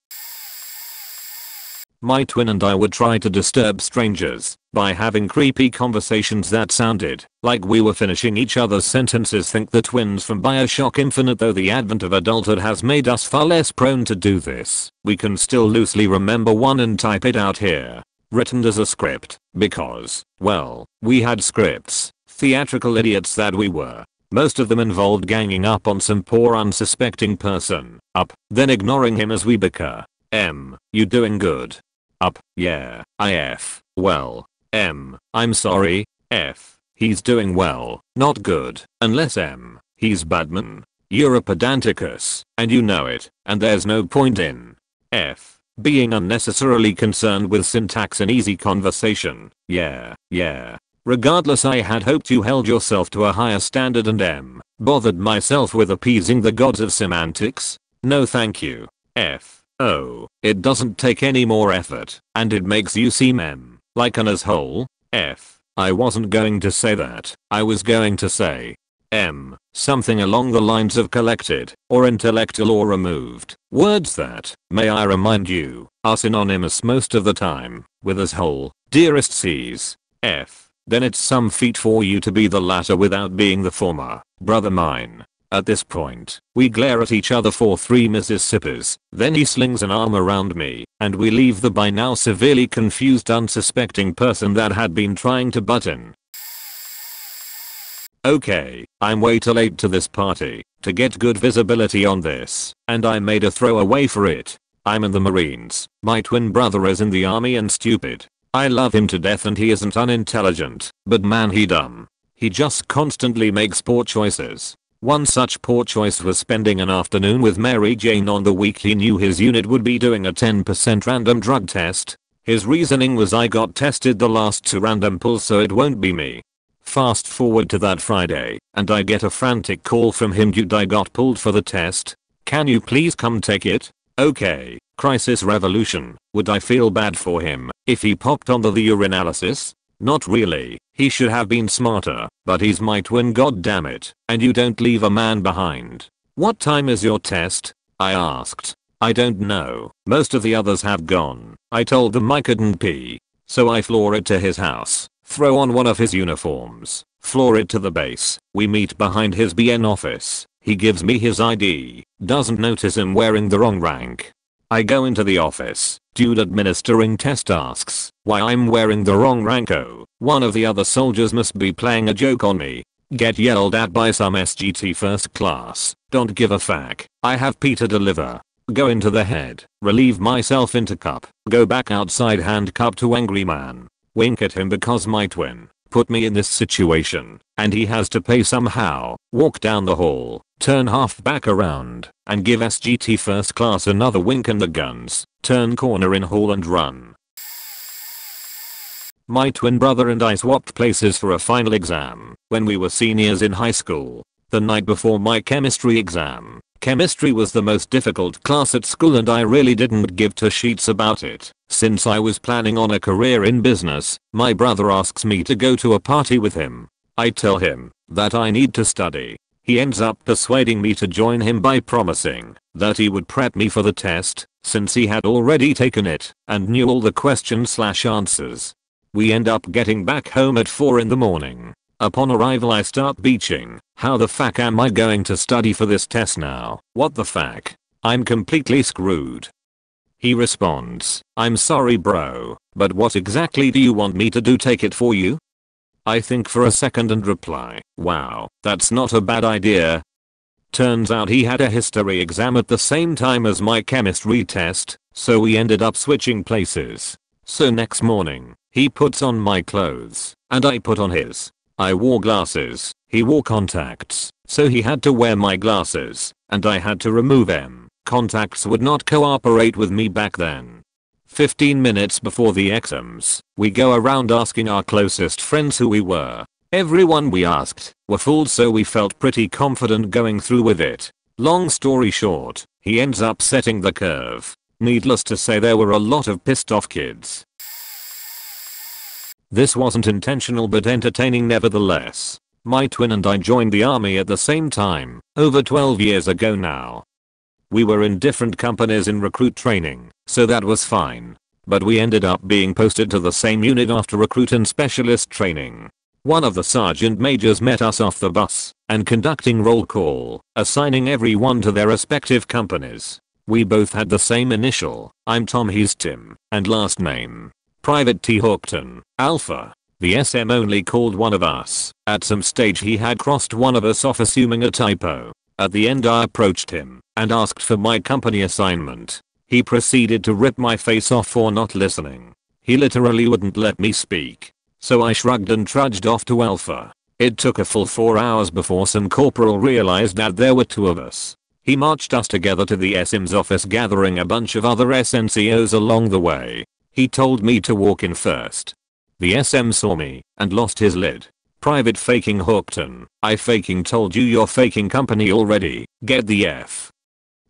My twin and I would try to disturb strangers by having creepy conversations that sounded like we were finishing each other's sentences. Think the twins from BioShock Infinite. Though the advent of adulthood has made us far less prone to do this, we can still loosely remember one and type it out here. Written as a script, because, well, we had scripts. Theatrical idiots that we were. Most of them involved ganging up on some poor unsuspecting person, up, then ignoring him as we bicker. You doing good? Up, yeah, IF, well, I'm sorry, F, he's doing well, not good, unless he's badman. You're a pedanticus, and you know it, and there's no point in F, being unnecessarily concerned with syntax in easy conversation. Yeah. Regardless, I had hoped you held yourself to a higher standard and bothered myself with appeasing the gods of semantics. No thank you. F. Oh, it doesn't take any more effort, and it makes you seem like an asshole. F. I wasn't going to say that. I was going to say something along the lines of collected, or intellectual, or removed. Words that, may I remind you, are synonymous most of the time with asshole. Dearest C's. F. Then it's some feat for you to be the latter without being the former, brother mine. At this point, we glare at each other for 3 Mississippis, then he slings an arm around me, and we leave the by now severely confused unsuspecting person that had been trying to butt in. Okay, I'm way too late to this party to get good visibility on this, and I made a throwaway for it. I'm in the Marines, my twin brother is in the army and stupid. I love him to death and he isn't unintelligent, but man he dumb. He just constantly makes poor choices. One such poor choice was spending an afternoon with Mary Jane on the week he knew his unit would be doing a 10% random drug test. His reasoning was, I got tested the last 2 random pulls so it won't be me. Fast forward to that Friday, and I get a frantic call from him, dude, I got pulled for the test. Can you please come take it? Okay, crisis revolution. Would I feel bad for him if he popped on the urinalysis? Not really, he should have been smarter, but he's my twin, goddammit, and you don't leave a man behind. What time is your test? I asked. I don't know, most of the others have gone. I told them I couldn't pee, so I floor it to his house, throw on one of his uniforms, floor it to the base. We meet behind his BN office. He gives me his ID, doesn't notice him wearing the wrong rank. I go into the office, dude administering test asks why I'm wearing the wrong rank. Oh, one of the other soldiers must be playing a joke on me. Get yelled at by some SGT first class, don't give a fuck. I have pee to deliver. Go into the head, relieve myself into cup, go back outside handcuffed to angry man. Wink at him because my twin put me in this situation, and he has to pay somehow. Walk down the hall, turn half back around, and give SGT first class another wink and the guns, turn corner in hall and run. My twin brother and I swapped places for a final exam when we were seniors in high school. The night before my chemistry exam. Chemistry was the most difficult class at school and I really didn't give 2 shits about it. Since I was planning on a career in business, my brother asks me to go to a party with him. I tell him that I need to study. He ends up persuading me to join him by promising that he would prep me for the test, since he had already taken it and knew all the questions/answers. We end up getting back home at 4 in the morning. Upon arrival I start beaching. How the fuck am I going to study for this test now? What the fuck? I'm completely screwed. He responds, I'm sorry bro, but what exactly do you want me to do? Take it for you? I think for a second and reply, wow, that's not a bad idea. Turns out he had a history exam at the same time as my chemistry test, so we ended up switching places. So next morning, he puts on my clothes, and I put on his. I wore glasses, he wore contacts, so he had to wear my glasses, and I had to remove them. Contacts would not cooperate with me back then. 15 minutes before the exams, we go around asking our closest friends who we were. Everyone we asked were fooled, so we felt pretty confident going through with it. Long story short, he ends up setting the curve. Needless to say, there were a lot of pissed off kids. This wasn't intentional but entertaining nevertheless. My twin and I joined the army at the same time, over 12 years ago now. We were in different companies in recruit training, so that was fine. But we ended up being posted to the same unit after recruit and specialist training. One of the sergeant majors met us off the bus and conducting roll call, assigning everyone to their respective companies. We both had the same initial, I'm Tom, he's Tim, and last name. Private T. Hookton, Alpha. The SM only called one of us. At some stage he had crossed one of us off, assuming a typo. At the end I approached him and asked for my company assignment. He proceeded to rip my face off for not listening. He literally wouldn't let me speak. So I shrugged and trudged off to Alpha. It took a full 4 hours before some corporal realized that there were 2 of us. He marched us together to the SM's office, gathering a bunch of other SNCOs along the way. He told me to walk in first. The SM saw me and lost his lid. Private faking Hookton, I faking told you you're faking company already, get the F.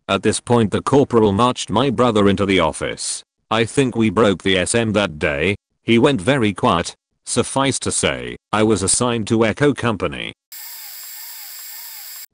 At this point the corporal marched my brother into the office. I think we broke the SM that day. He went very quiet. Suffice to say, I was assigned to Echo Company.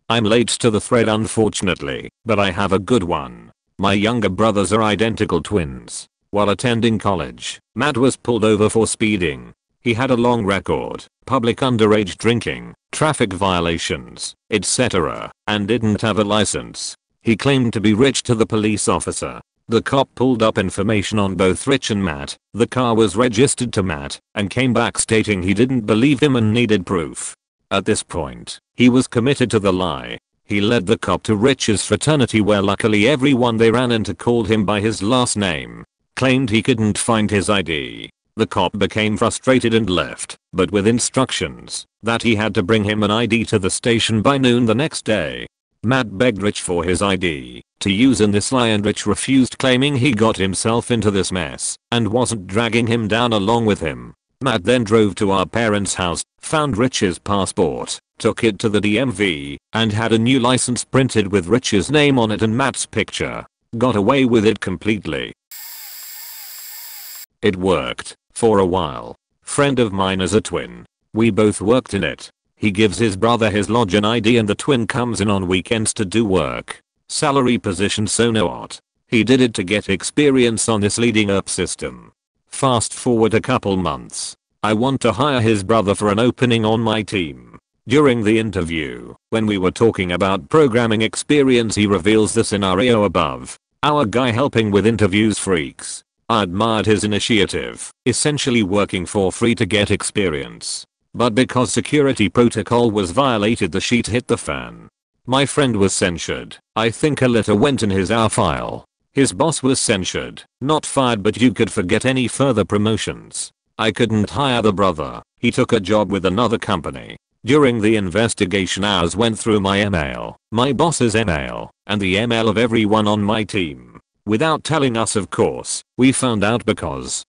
I'm late to the thread unfortunately, but I have a good one. My younger brothers are identical twins. While attending college, Matt was pulled over for speeding. He had a long record, public underage drinking, traffic violations, etc., and didn't have a license. He claimed to be Rich to the police officer. The cop pulled up information on both Rich and Matt. The car was registered to Matt and came back stating he didn't believe him and needed proof. At this point, he was committed to the lie. He led the cop to Rich's fraternity, where luckily everyone they ran into called him by his last name. Claimed he couldn't find his ID. The cop became frustrated and left, but with instructions that he had to bring him an ID to the station by noon the next day. Matt begged Rich for his ID to use in this lie, and Rich refused, claiming he got himself into this mess and wasn't dragging him down along with him. Matt then drove to our parents' house, found Rich's passport, took it to the DMV, and had a new license printed with Rich's name on it and Matt's picture. Got away with it completely. It worked for a while. Friend of mine is a twin. We both worked in it. He gives his brother his login ID and the twin comes in on weekends to do work. Salary position, so no what. He did it to get experience on this leading up system. Fast forward a couple months. I want to hire his brother for an opening on my team. During the interview, when we were talking about programming experience, he reveals the scenario above. Our guy helping with interviews freaks. I admired his initiative, essentially working for free to get experience. But because security protocol was violated, the sheet hit the fan. My friend was censured. I think a letter went in his R file. His boss was censured, not fired, but you could forget any further promotions. I couldn't hire the brother. He took a job with another company. During the investigation, hours went through my email, my boss's email, and the email of everyone on my team. Without telling us, of course. We found out because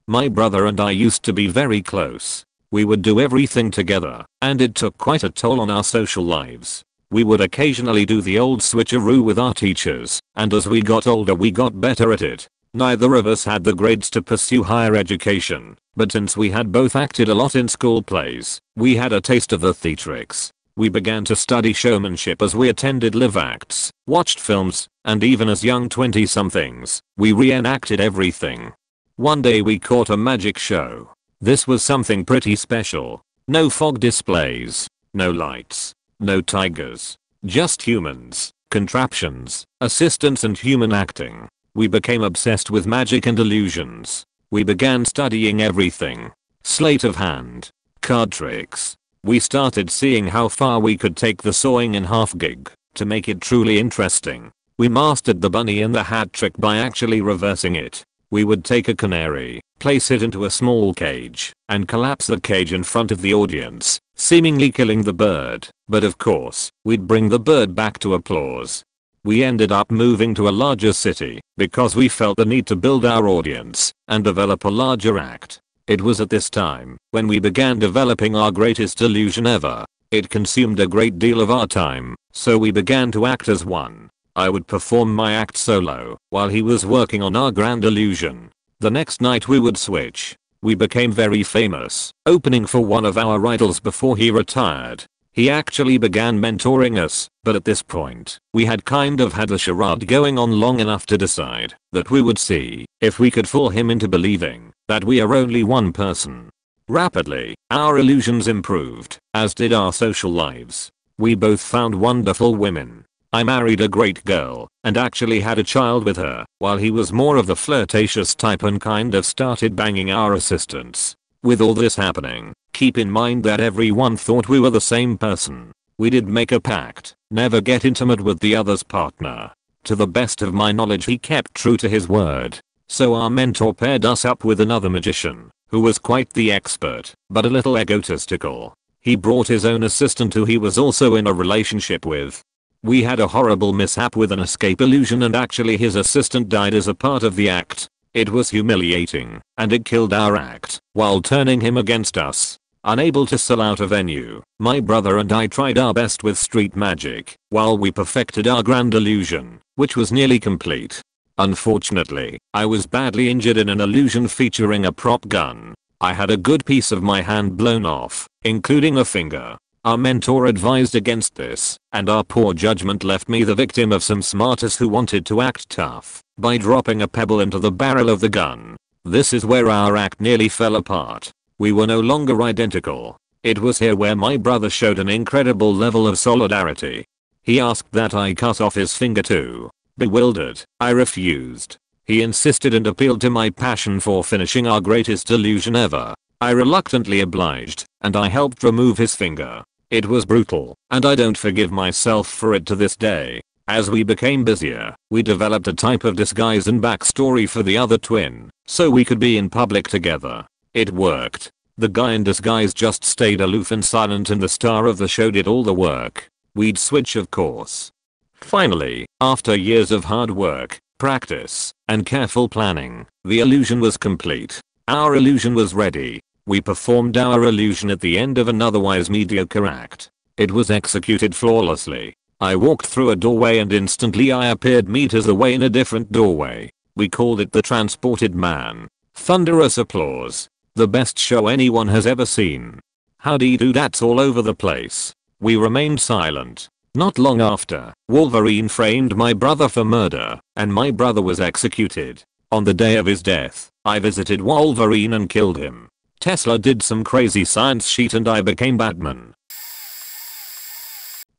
my brother and I used to be very close. We would do everything together, and it took quite a toll on our social lives. We would occasionally do the old switcheroo with our teachers, and as we got older we got better at it. Neither of us had the grades to pursue higher education, but since we had both acted a lot in school plays, we had a taste of the theatrics. We began to study showmanship as we attended live acts, watched films, and even as young 20-somethings, we reenacted everything. One day we caught a magic show. This was something pretty special. No fog displays, no lights, no tigers, just humans, contraptions, assistants and human acting. We became obsessed with magic and illusions. We began studying everything. Sleight of hand, card tricks. We started seeing how far we could take the sawing in half gig to make it truly interesting. We mastered the bunny in the hat trick by actually reversing it. We would take a canary, place it into a small cage, and collapse the cage in front of the audience, seemingly killing the bird, but of course, we'd bring the bird back to applause. We ended up moving to a larger city because we felt the need to build our audience and develop a larger act. It was at this time when we began developing our greatest illusion ever. It consumed a great deal of our time, so we began to act as one. I would perform my act solo while he was working on our grand illusion. The next night we would switch. We became very famous, opening for one of our idols before he retired. He actually began mentoring us, but at this point, we had kind of had the charade going on long enough to decide that we would see if we could fool him into believing that we are only one person. Rapidly, our illusions improved, as did our social lives. We both found wonderful women. I married a great girl, and actually had a child with her, while he was more of the flirtatious type and kind of started banging our assistants. With all this happening, keep in mind that everyone thought we were the same person. We did make a pact, never get intimate with the other's partner. To the best of my knowledge he kept true to his word. So our mentor paired us up with another magician, who was quite the expert, but a little egotistical. He brought his own assistant who he was also in a relationship with. We had a horrible mishap with an escape illusion and actually his assistant died as a part of the act. It was humiliating, and it killed our act, while turning him against us. Unable to sell out a venue, my brother and I tried our best with street magic, while we perfected our grand illusion, which was nearly complete. Unfortunately, I was badly injured in an illusion featuring a prop gun. I had a good piece of my hand blown off, including a finger. Our mentor advised against this, and our poor judgment left me the victim of some smarters who wanted to act tough by dropping a pebble into the barrel of the gun. This is where our act nearly fell apart. We were no longer identical. It was here where my brother showed an incredible level of solidarity. He asked that I cut off his finger too. Bewildered, I refused. He insisted and appealed to my passion for finishing our greatest illusion ever. I reluctantly obliged, and I helped remove his finger. It was brutal, and I don't forgive myself for it to this day. As we became busier, we developed a type of disguise and backstory for the other twin, so we could be in public together. It worked. The guy in disguise just stayed aloof and silent and the star of the show did all the work. We'd switch of course. Finally, after years of hard work, practice, and careful planning, the illusion was complete. Our illusion was ready. We performed our illusion at the end of an otherwise mediocre act. It was executed flawlessly. I walked through a doorway and instantly I appeared meters away in a different doorway. We called it the Transported Man. Thunderous applause. The best show anyone has ever seen. Howdy do, that's all over the place. We remained silent. Not long after, Wolverine framed my brother for murder, and my brother was executed. On the day of his death, I visited Wolverine and killed him. Tesla did some crazy science shit and I became Batman.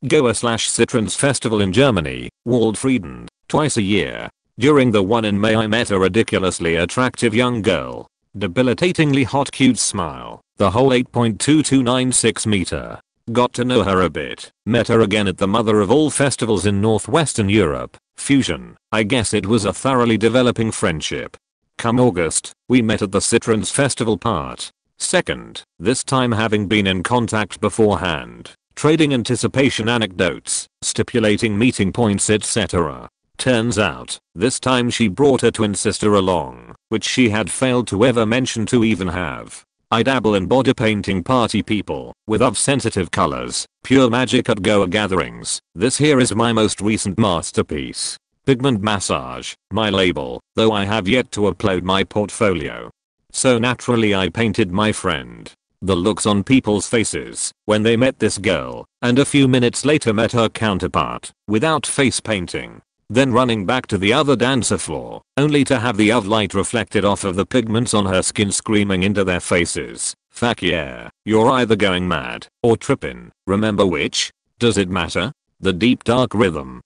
Goa/Citrons Festival in Germany, Waldfrieden, twice a year. During the one in May I met a ridiculously attractive young girl. Debilitatingly hot cute smile, the whole 8.2296 meter. Got to know her a bit, met her again at the mother of all festivals in northwestern Europe, Fusion. I guess it was a thoroughly developing friendship. Come August, we met at the Citrons Festival Part 2nd, this time having been in contact beforehand, trading anticipation anecdotes, stipulating meeting points etc. Turns out, this time she brought her twin sister along, which she had failed to ever mention to even have. I dabble in body painting party people with sensitive colors, pure magic at Goa gatherings. This here is my most recent masterpiece. Pigment Massage, my label, though I have yet to upload my portfolio. So naturally I painted my friend. The looks on people's faces when they met this girl, and a few minutes later met her counterpart, without face painting. Then running back to the other dancer floor, only to have the UV light reflected off of the pigments on her skin screaming into their faces. Fuck yeah, you're either going mad, or trippin'. Remember which? Does it matter? The deep dark rhythm.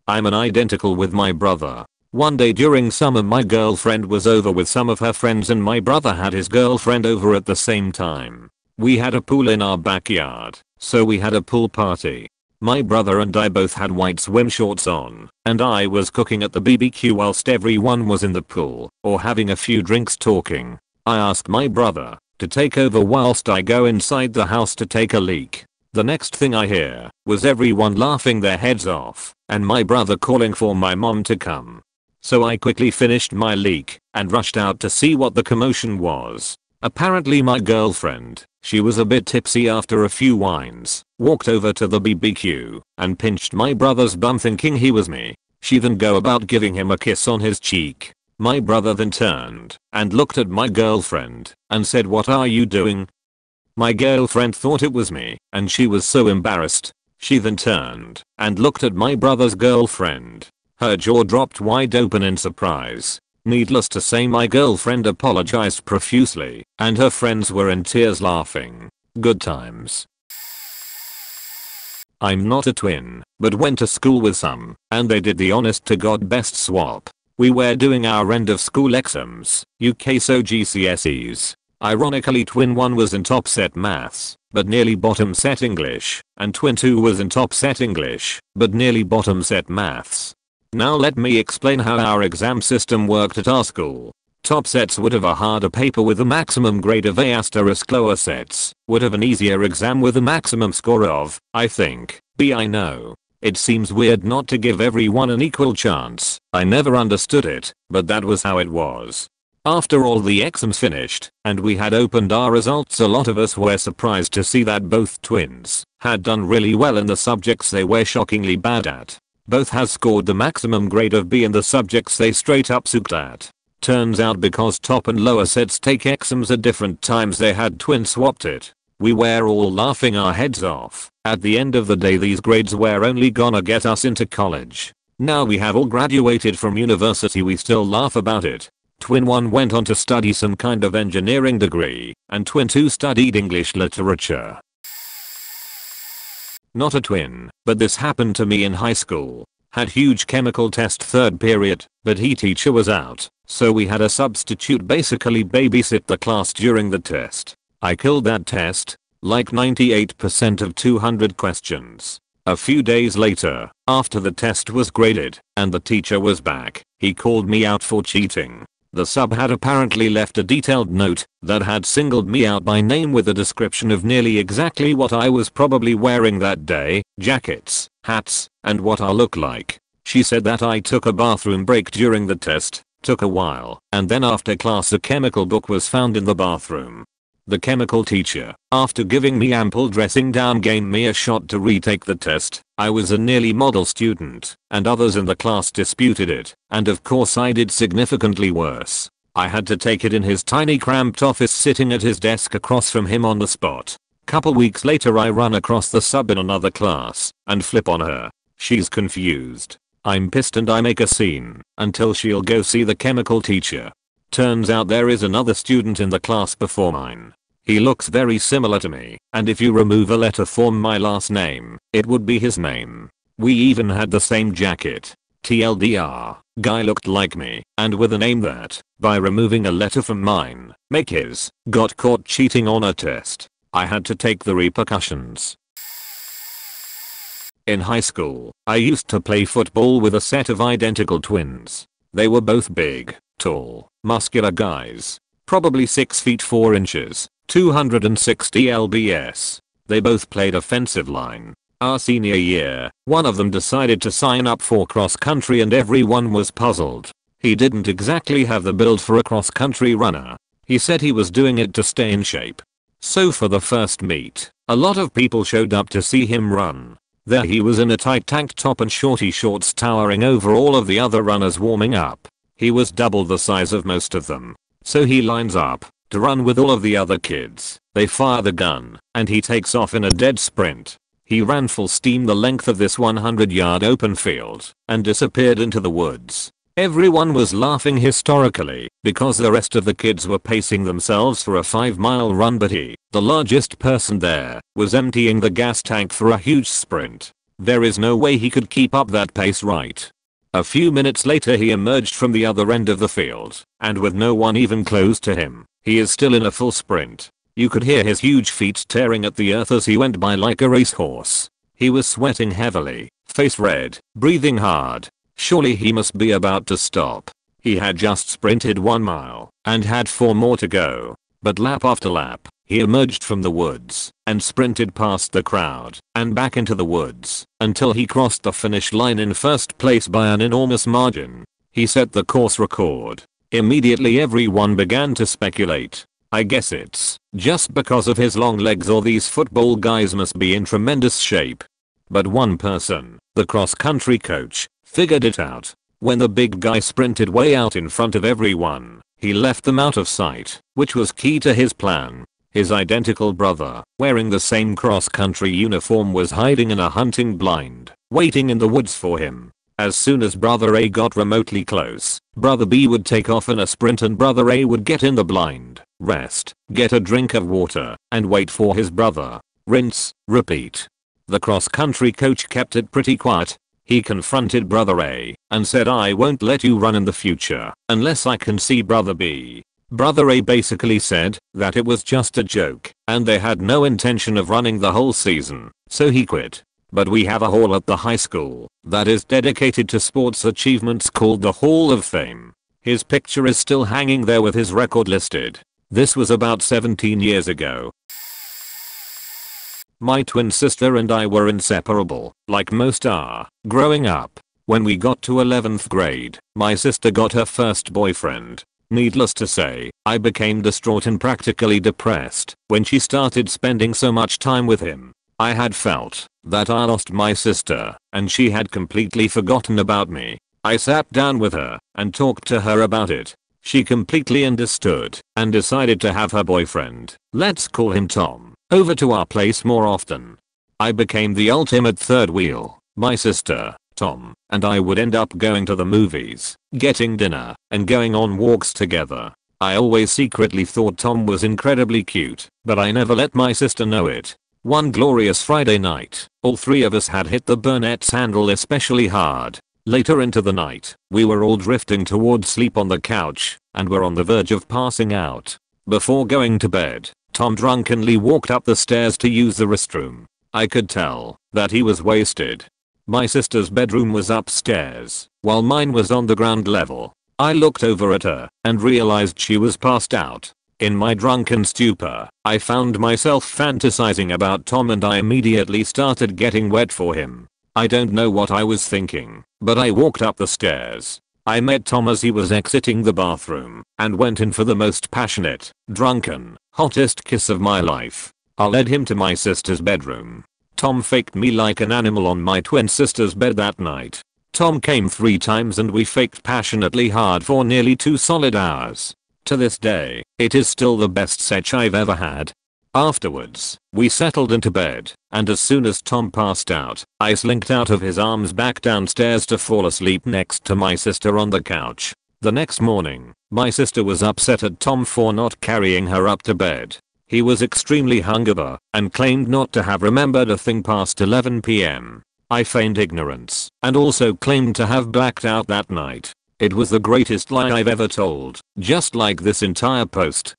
I'm an identical with my brother. One day during summer my girlfriend was over with some of her friends and my brother had his girlfriend over at the same time. We had a pool in our backyard, so we had a pool party. My brother and I both had white swim shorts on, and I was cooking at the BBQ whilst everyone was in the pool or having a few drinks talking. I asked my brother to take over whilst I go inside the house to take a leak. The next thing I hear was everyone laughing their heads off and my brother calling for my mom to come. So I quickly finished my leak and rushed out to see what the commotion was. Apparently my girlfriend, she was a bit tipsy after a few wines, walked over to the BBQ and pinched my brother's bum thinking he was me. She then go about giving him a kiss on his cheek. My brother then turned and looked at my girlfriend and said, "What are you doing?" My girlfriend thought it was me and she was so embarrassed. She then turned and looked at my brother's girlfriend. Her jaw dropped wide open in surprise. Needless to say, my girlfriend apologized profusely and her friends were in tears laughing. Good times. I'm not a twin, but went to school with some, and they did the honest to God best swap. We were doing our end of school exams, UKSO GCSEs. Ironically, twin 1 was in top set maths, but nearly bottom set English, and twin 2 was in top set English, but nearly bottom set maths. Now let me explain how our exam system worked at our school. Top sets would have a harder paper with a maximum grade of A*, lower sets would have an easier exam with a maximum score of, I think, B. I know. It seems weird not to give everyone an equal chance. I never understood it, but that was how it was. After all the exams finished and we had opened our results, a lot of us were surprised to see that both twins had done really well in the subjects they were shockingly bad at. Both had scored the maximum grade of B in the subjects they straight up sucked at. Turns out because top and lower sets take exams at different times, they had twin swapped it. We were all laughing our heads off. At the end of the day, these grades were only gonna get us into college. Now we have all graduated from university, we still laugh about it. Twin 1 went on to study some kind of engineering degree, and twin 2 studied English literature. Not a twin, but this happened to me in high school. Had huge chemical test third period, but PE teacher was out, so we had a substitute basically babysit the class during the test. I killed that test, like 98% of 200 questions. A few days later, after the test was graded and the teacher was back, he called me out for cheating. The sub had apparently left a detailed note that had singled me out by name with a description of nearly exactly what I was probably wearing that day, jackets, hats, and what I look like. She said that I took a bathroom break during the test, took a while, and then after class a chemical book was found in the bathroom. The chemical teacher, after giving me ample dressing down, gave me a shot to retake the test. I was a nearly model student, and others in the class disputed it, and of course I did significantly worse. I had to take it in his tiny cramped office sitting at his desk across from him on the spot. Couple weeks later I run across the sub in another class, and flip on her. She's confused. I'm pissed and I make a scene, until she'll go see the chemical teacher. Turns out there is another student in the class before mine. He looks very similar to me, and if you remove a letter from my last name, it would be his name. We even had the same jacket. TLDR, guy looked like me, and with a name that, by removing a letter from mine, make his, got caught cheating on a test. I had to take the repercussions. In high school, I used to play football with a set of identical twins. They were both big, tall, muscular guys. Probably 6 feet 4 inches, 260 lbs. They both played offensive line. Our senior year, one of them decided to sign up for cross country and everyone was puzzled. He didn't exactly have the build for a cross country runner. He said he was doing it to stay in shape. So for the first meet, a lot of people showed up to see him run. There he was in a tight tank top and shorty shorts towering over all of the other runners warming up. He was double the size of most of them. So he lines up to run with all of the other kids. They fire the gun, and he takes off in a dead sprint. He ran full steam the length of this 100-yard open field, and disappeared into the woods. Everyone was laughing hysterically, because the rest of the kids were pacing themselves for a 5-mile run, but he, the largest person there, was emptying the gas tank for a huge sprint. There is no way he could keep up that pace, right? A few minutes later he emerged from the other end of the field, and with no one even close to him, he is still in a full sprint. You could hear his huge feet tearing at the earth as he went by like a racehorse. He was sweating heavily, face red, breathing hard. Surely he must be about to stop. He had just sprinted 1 mile and had 4 more to go. But lap after lap, he emerged from the woods and sprinted past the crowd and back into the woods until he crossed the finish line in first place by an enormous margin. He set the course record. Immediately everyone began to speculate. I guess it's just because of his long legs, or these football guys must be in tremendous shape. But one person, the cross-country coach, figured it out. When the big guy sprinted way out in front of everyone, he left them out of sight, which was key to his plan. His identical brother, wearing the same cross-country uniform, was hiding in a hunting blind, waiting in the woods for him. As soon as Brother A got remotely close, Brother B would take off in a sprint and Brother A would get in the blind, rest, get a drink of water, and wait for his brother. Rinse, repeat. The cross-country coach kept it pretty quiet. He confronted Brother A and said, "I won't let you run in the future unless I can see Brother B." Brother A basically said that it was just a joke and they had no intention of running the whole season, so he quit. But we have a hall at the high school that is dedicated to sports achievements called the Hall of Fame. His picture is still hanging there with his record listed. This was about 17 years ago. My twin sister and I were inseparable, like most are, growing up. When we got to 11th grade, my sister got her first boyfriend. Needless to say, I became distraught and practically depressed when she started spending so much time with him. I had felt that I lost my sister and she had completely forgotten about me. I sat down with her and talked to her about it. She completely understood and decided to have her boyfriend, let's call him Tom, over to our place more often. I became the ultimate third wheel. My sister, Tom, and I would end up going to the movies, getting dinner, and going on walks together. I always secretly thought Tom was incredibly cute, but I never let my sister know it. One glorious Friday night, all three of us had hit the Burnett's handle especially hard. Later into the night, we were all drifting towards sleep on the couch, and were on the verge of passing out. Before going to bed, Tom drunkenly walked up the stairs to use the restroom. I could tell that he was wasted. My sister's bedroom was upstairs, while mine was on the ground level. I looked over at her and realized she was passed out. In my drunken stupor, I found myself fantasizing about Tom and I immediately started getting wet for him. I don't know what I was thinking, but I walked up the stairs. I met Tom as he was exiting the bathroom and went in for the most passionate, drunken, hottest kiss of my life. I led him to my sister's bedroom. Tom faked me like an animal on my twin sister's bed that night. Tom came 3 times and we faked passionately hard for nearly 2 solid hours. To this day, it is still the best sex I've ever had. Afterwards, we settled into bed, and as soon as Tom passed out, I slinked out of his arms back downstairs to fall asleep next to my sister on the couch. The next morning, my sister was upset at Tom for not carrying her up to bed. He was extremely hungover and claimed not to have remembered a thing past 11 p.m. I feigned ignorance and also claimed to have blacked out that night. It was the greatest lie I've ever told, just like this entire post.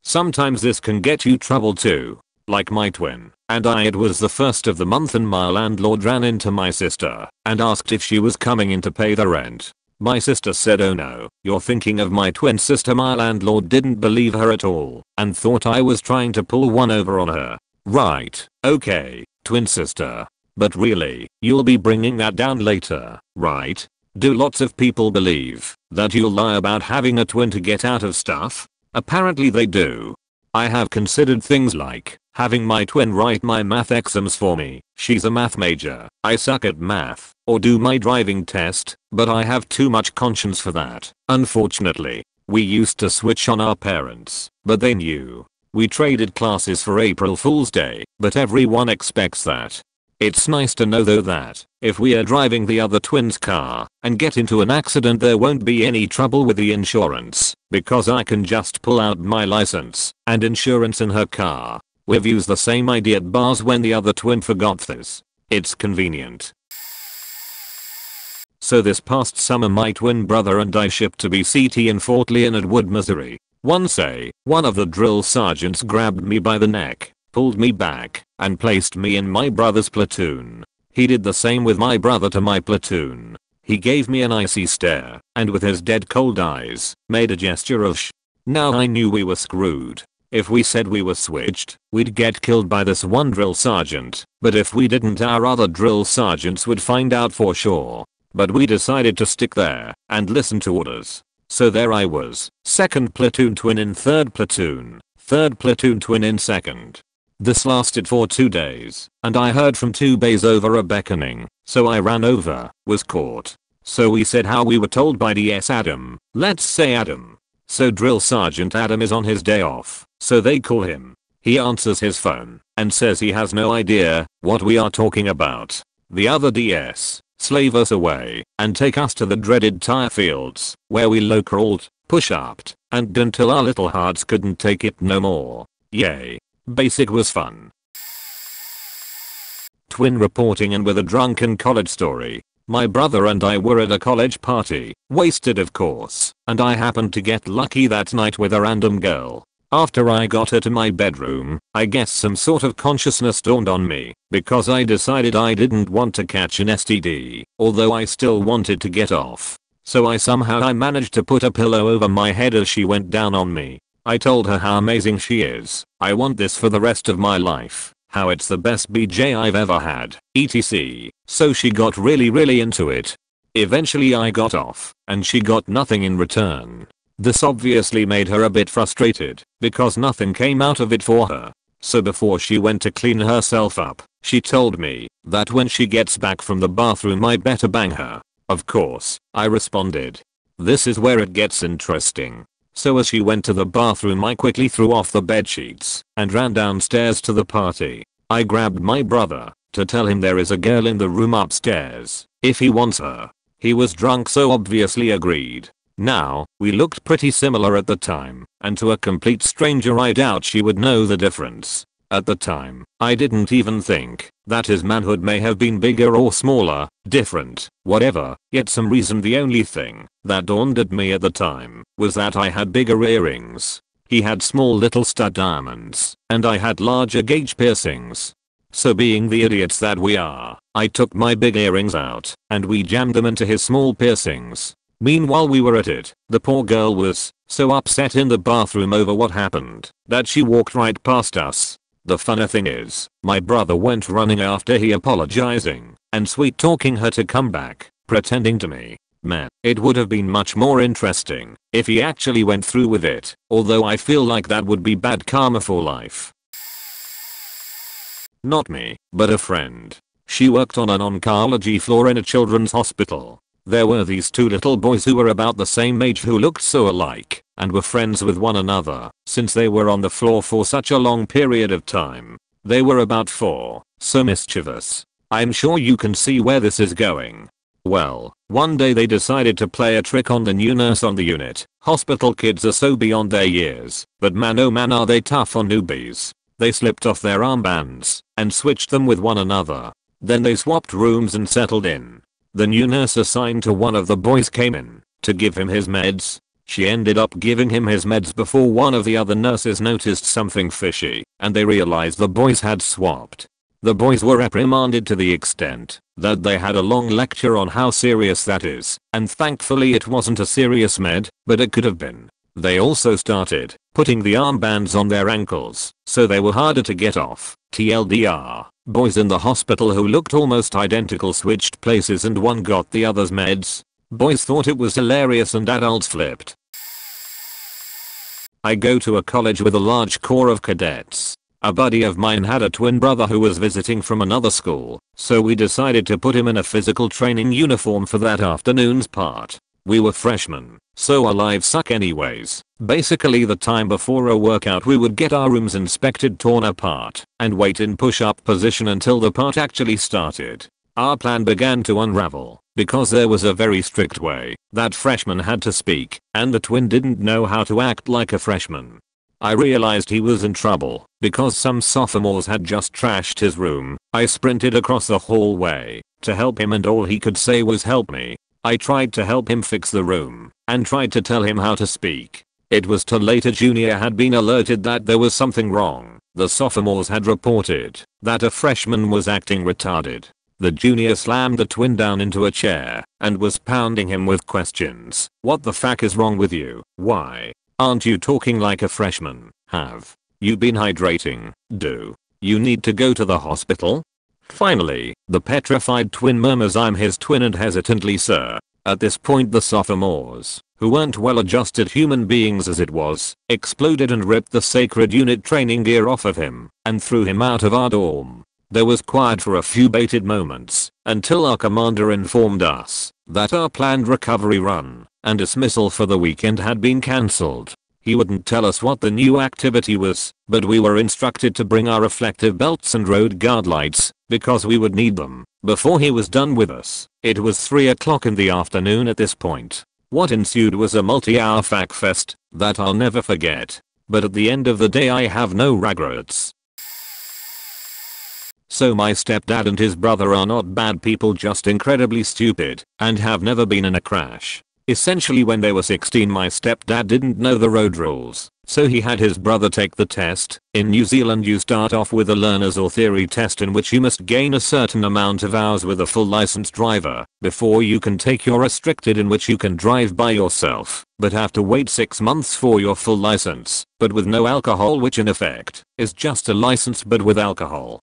Sometimes this can get you trouble too. Like my twin and I, it was the first of the month and my landlord ran into my sister and asked if she was coming in to pay the rent. My sister said, "Oh no, you're thinking of my twin sister." My landlord didn't believe her at all and thought I was trying to pull one over on her. Right, okay, twin sister. But really, you'll be bringing that down later, right? Do lots of people believe that you'll lie about having a twin to get out of stuff? Apparently they do. I have considered things like having my twin write my math exams for me. She's a math major. I suck at math. Or do my driving test, but I have too much conscience for that. Unfortunately, we used to switch on our parents, but they knew. We traded classes for April Fool's Day, but everyone expects that. It's nice to know though that if we are driving the other twin's car and get into an accident, there won't be any trouble with the insurance because I can just pull out my license and insurance in her car. We've used the same idea at bars when the other twin forgot this. It's convenient. So this past summer my twin brother and I shipped to BCT in Fort Leonard Wood, Missouri. One day, one of the drill sergeants grabbed me by the neck, pulled me back, and placed me in my brother's platoon. He did the same with my brother to my platoon. He gave me an icy stare, and with his dead cold eyes, made a gesture of shh. Now I knew we were screwed. If we said we were switched, we'd get killed by this one drill sergeant, but if we didn't our other drill sergeants would find out for sure. But we decided to stick there, and listen to orders. So there I was, 2nd platoon twin in 3rd platoon, 3rd platoon twin in 2nd. This lasted for 2 days, and I heard from 2 bays over a beckoning, so I ran over, was caught. So we said how we were told by DS Adam, let's say Adam. So Drill Sergeant Adam is on his day off, so they call him. He answers his phone, and says he has no idea what we are talking about. The other DS slave us away, and take us to the dreaded tire fields, where we low crawled, push-upped, and until our little hearts couldn't take it no more. Yay. Basic was fun. Twin reporting and with a drunken college story. My brother and I were at a college party, wasted of course, and I happened to get lucky that night with a random girl. After I got her to my bedroom, I guess some sort of consciousness dawned on me, because I decided I didn't want to catch an STD, although I still wanted to get off. So I managed to put a pillow over my head as she went down on me. I told her how amazing she is, I want this for the rest of my life, how it's the best BJ I've ever had, etc. So she got really into it. Eventually I got off, and she got nothing in return. This obviously made her a bit frustrated, because nothing came out of it for her. So before she went to clean herself up, she told me that when she gets back from the bathroom I better bang her. Of course, I responded. This is where it gets interesting. So as she went to the bathroom I quickly threw off the bedsheets and ran downstairs to the party. I grabbed my brother to tell him there is a girl in the room upstairs, if he wants her. He was drunk so obviously agreed. Now, we looked pretty similar at the time, and to a complete stranger I doubt she would know the difference. At the time, I didn't even think that his manhood may have been bigger or smaller, different, whatever, yet some reason the only thing that dawned at me at the time was that I had bigger earrings. He had small little stud diamonds, and I had larger gauge piercings. So being the idiots that we are, I took my big earrings out, and we jammed them into his small piercings. Meanwhile we were at it, the poor girl was so upset in the bathroom over what happened that she walked right past us. The funny thing is, my brother went running after he apologizing and sweet talking her to come back, pretending to me. Man, it would have been much more interesting if he actually went through with it, although I feel like that would be bad karma for life. Not me, but a friend. She worked on an oncology floor in a children's hospital. There were these 2 little boys who were about the same age who looked so alike and were friends with one another since they were on the floor for such a long period of time. They were about 4, so mischievous. I'm sure you can see where this is going. Well, one day they decided to play a trick on the new nurse on the unit. Hospital kids are so beyond their years, but man oh man are they tough on newbies. They slipped off their armbands and switched them with one another. Then they swapped rooms and settled in. The new nurse assigned to one of the boys came in to give him his meds. She ended up giving him his meds before one of the other nurses noticed something fishy, and they realized the boys had swapped. The boys were reprimanded to the extent that they had a long lecture on how serious that is, and thankfully it wasn't a serious med, but it could have been. They also started putting the armbands on their ankles, so they were harder to get off. TLDR, boys in the hospital who looked almost identical switched places and one got the other's meds. Boys thought it was hilarious and adults flipped. I go to a college with a large core of cadets. A buddy of mine had a twin brother who was visiting from another school, so we decided to put him in a physical training uniform for that afternoon's part. We were freshmen, so our lives suck anyways. Basically the time before a workout we would get our rooms inspected, torn apart, and wait in push-up position until the part actually started. Our plan began to unravel, because there was a very strict way that freshmen had to speak, and the twin didn't know how to act like a freshman. I realized he was in trouble, because some sophomores had just trashed his room. I sprinted across the hallway to help him and all he could say was help me. I tried to help him fix the room, and tried to tell him how to speak. It was too late. A junior had been alerted that there was something wrong. The sophomores had reported that a freshman was acting retarded. The junior slammed the twin down into a chair and was pounding him with questions. What the fuck is wrong with you? Why aren't you talking like a freshman? Have you been hydrating? Do you need to go to the hospital? Finally, the petrified twin murmurs, I'm his twin, and hesitantly, sir. At this point the sophomores, who weren't well-adjusted human beings as it was, exploded and ripped the sacred unit training gear off of him and threw him out of our dorm. There was quiet for a few bated moments until our commander informed us that our planned recovery run and dismissal for the weekend had been cancelled. He wouldn't tell us what the new activity was, but we were instructed to bring our reflective belts and road guard lights because we would need them before he was done with us. It was 3 o'clock in the afternoon at this point. What ensued was a multi-hour fuck fest that I'll never forget. But at the end of the day I have no regrets. So my stepdad and his brother are not bad people, just incredibly stupid and have never been in a crash. Essentially, when they were 16, my stepdad didn't know the road rules, so he had his brother take the test. In New Zealand you start off with a learner's or theory test in which you must gain a certain amount of hours with a full licensed driver before you can take your restricted, in which you can drive by yourself but have to wait 6 months for your full license, but with no alcohol, which in effect is just a license but with alcohol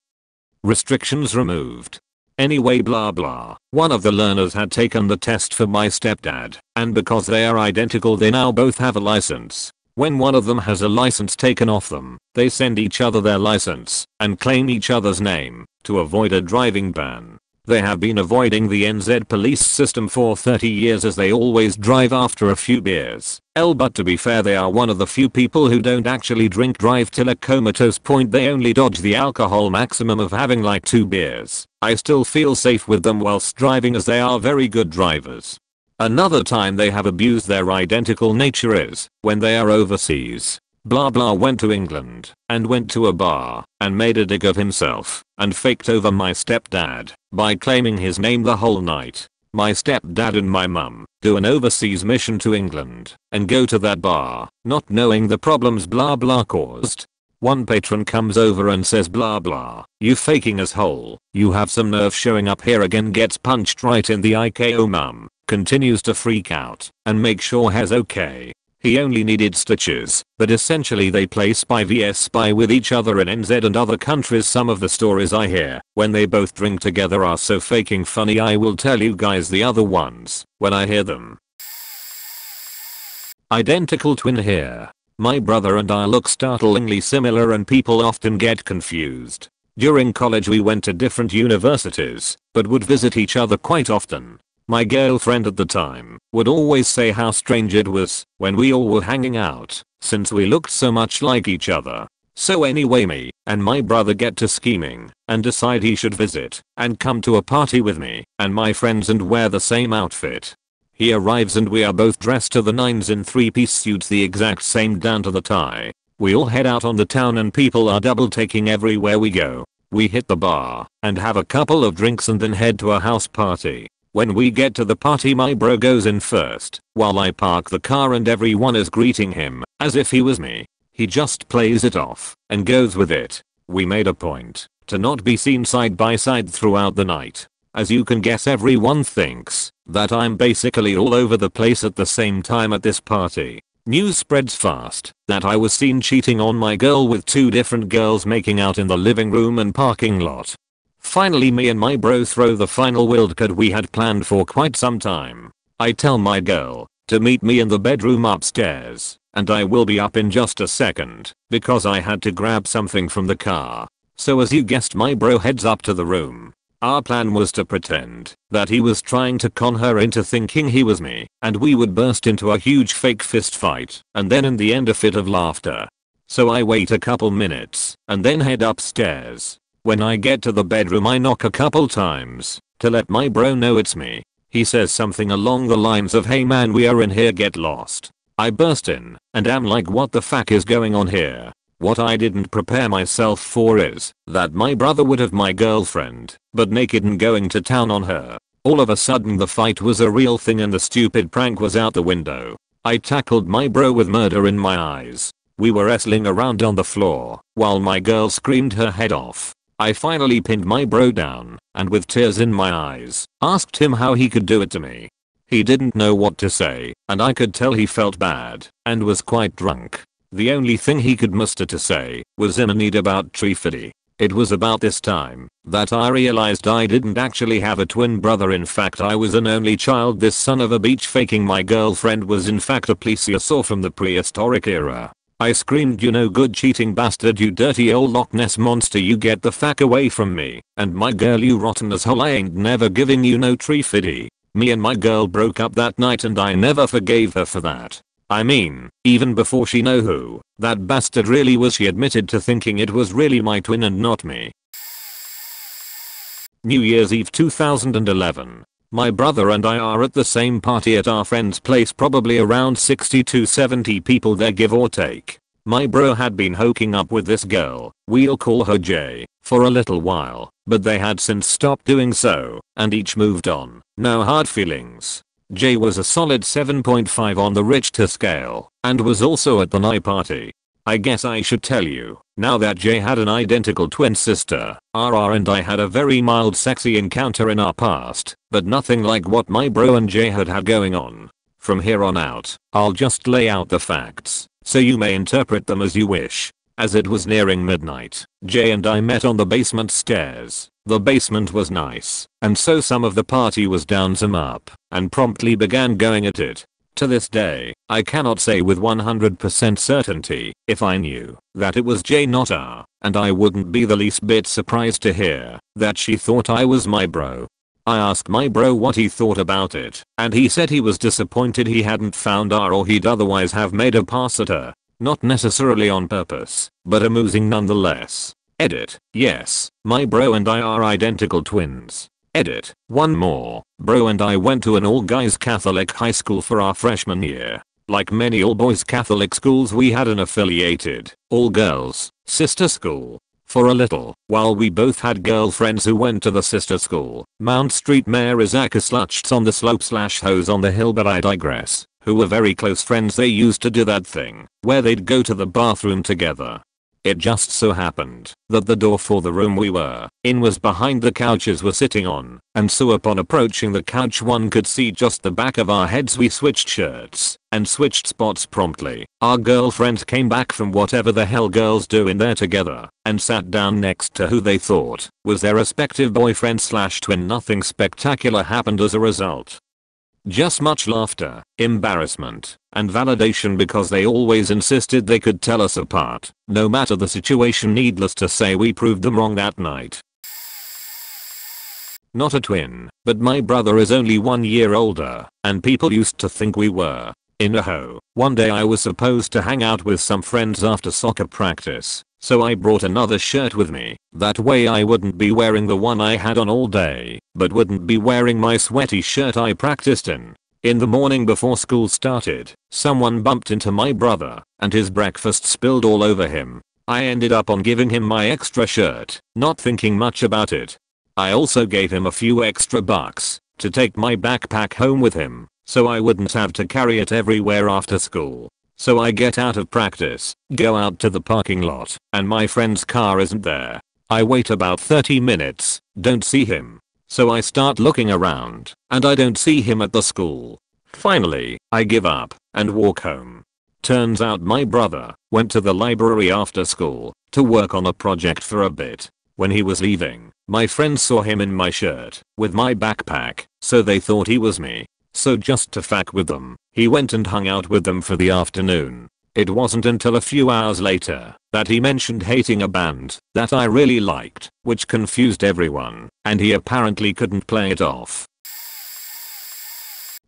restrictions removed. Anyway, blah blah. One of the learners had taken the test for my stepdad, and because they are identical they now both have a license. When one of them has a license taken off them, they send each other their license and claim each other's name to avoid a driving ban. They have been avoiding the NZ police system for 30 years as they always drive after a few beers. But to be fair, they are one of the few people who don't actually drink drive till a comatose point. They only dodge the alcohol maximum of having like 2 beers. I still feel safe with them whilst driving as they are very good drivers. Another time they have abused their identical nature is when they are overseas. Blah blah went to England and went to a bar and made a dig of himself and faked over my stepdad by claiming his name the whole night. My stepdad and my mum do an overseas mission to England and go to that bar not knowing the problems blah blah caused. One patron comes over and says blah blah, you faking asshole, you have some nerve showing up here again, gets punched right in the IKO. Mum continues to freak out and make sure he's okay. He only needed stitches, but essentially they play spy vs spy with each other in NZ and other countries. Some of the stories I hear when they both drink together are so faking funny. I will tell you guys the other ones when I hear them. Identical twin here. My brother and I look startlingly similar and people often get confused. During college we went to different universities, but would visit each other quite often. My girlfriend at the time would always say how strange it was when we all were hanging out, since we looked so much like each other. So anyway, me and my brother get to scheming and decide he should visit and come to a party with me and my friends and wear the same outfit. He arrives and we are both dressed to the nines in 3-piece suits, the exact same down to the tie. We all head out on the town and people are double taking everywhere we go. We hit the bar and have a couple of drinks and then head to a house party. When we get to the party my bro goes in first while I park the car and everyone is greeting him as if he was me. He just plays it off and goes with it. We made a point to not be seen side by side throughout the night. As you can guess, everyone thinks that I'm basically all over the place at the same time at this party. News spreads fast that I was seen cheating on my girl with 2 different girls making out in the living room and parking lot. Finally me and my bro throw the final wildcard we had planned for quite some time. I tell my girl to meet me in the bedroom upstairs and I will be up in just a second because I had to grab something from the car. So as you guessed, my bro heads up to the room. Our plan was to pretend that he was trying to con her into thinking he was me and we would burst into a huge fake fist fight and then in the end a fit of laughter. So I wait a couple minutes and then head upstairs. When I get to the bedroom I knock a couple times to let my bro know it's me. He says something along the lines of, hey man, we are in here, get lost. I burst in and am like, what the fuck is going on here? What I didn't prepare myself for is that my brother would have my girlfriend but naked and going to town on her. All of a sudden the fight was a real thing and the stupid prank was out the window. I tackled my bro with murder in my eyes. We were wrestling around on the floor while my girl screamed her head off. I finally pinned my bro down and with tears in my eyes asked him how he could do it to me. He didn't know what to say and I could tell he felt bad and was quite drunk. The only thing he could muster to say was "I need about Trifidi." It was about this time that I realized I didn't actually have a twin brother. In fact, I was an only child. This son of a beach faking my girlfriend was in fact a plesiosaur from the prehistoric era. I screamed, "You no good cheating bastard, you dirty old Loch Ness monster, you get the fuck away from me and my girl, you rotten asshole, I ain't never giving you no Trifidi." Me and my girl broke up that night and I never forgave her for that. I mean, even before she knew who that bastard really was, she admitted to thinking it was really my twin and not me. New Year's Eve 2011. My brother and I are at the same party at our friend's place, probably around 60 to 70 people there, give or take. My bro had been hooking up with this girl, we'll call her J, for a little while, but they had since stopped doing so, and each moved on. No hard feelings. J was a solid 7.5 on the Richter scale, and was also at the night party. I guess I should tell you, now that J had an identical twin sister, RR and I had a very mild sexy encounter in our past, but nothing like what my bro and J had going on. From here on out, I'll just lay out the facts, so you may interpret them as you wish. As it was nearing midnight, J and I met on the basement stairs. The basement was nice, and so some of the party was down some up, and promptly began going at it. To this day, I cannot say with 100% certainty if I knew that it was J not R, and I wouldn't be the least bit surprised to hear that she thought I was my bro. I asked my bro what he thought about it, and he said he was disappointed he hadn't found R or he'd otherwise have made a pass at her. Not necessarily on purpose, but amusing nonetheless. Edit. Yes, my bro and I are identical twins. Edit. One more. Bro and I went to an all-guys Catholic high school for our freshman year. Like many all-boys Catholic schools, we had an affiliated, all-girls, sister school. For a little while we both had girlfriends who went to the sister school, Mount Street Mary's Sluts on the slope / hose on the hill, but I digress. Who were very close friends. They used to do that thing where they'd go to the bathroom together. It just so happened that the door for the room we were in was behind the couches we're sitting on, and so upon approaching the couch one could see just the back of our heads. We switched shirts and switched spots promptly. Our girlfriends came back from whatever the hell girls do in there together and sat down next to who they thought was their respective boyfriend / twin. Nothing spectacular happened as a result. Just much laughter, embarrassment, and validation because they always insisted they could tell us apart, no matter the situation. Needless to say, we proved them wrong that night. Not a twin, but my brother is only 1 year older, and people used to think we were. In a hoe. One day I was supposed to hang out with some friends after soccer practice, so I brought another shirt with me. That way I wouldn't be wearing the one I had on all day, but wouldn't be wearing my sweaty shirt I practiced in. In the morning before school started, someone bumped into my brother, and his breakfast spilled all over him. I ended up on giving him my extra shirt, not thinking much about it. I also gave him a few extra bucks to take my backpack home with him, so I wouldn't have to carry it everywhere after school. So I get out of practice, go out to the parking lot, and my friend's car isn't there. I wait about 30 minutes, don't see him. So I start looking around, and I don't see him at the school. Finally, I give up and walk home. Turns out my brother went to the library after school to work on a project for a bit. When he was leaving, my friends saw him in my shirt with my backpack, so they thought he was me. So just to fuck with them, he went and hung out with them for the afternoon. It wasn't until a few hours later that he mentioned hating a band that I really liked, which confused everyone, and he apparently couldn't play it off.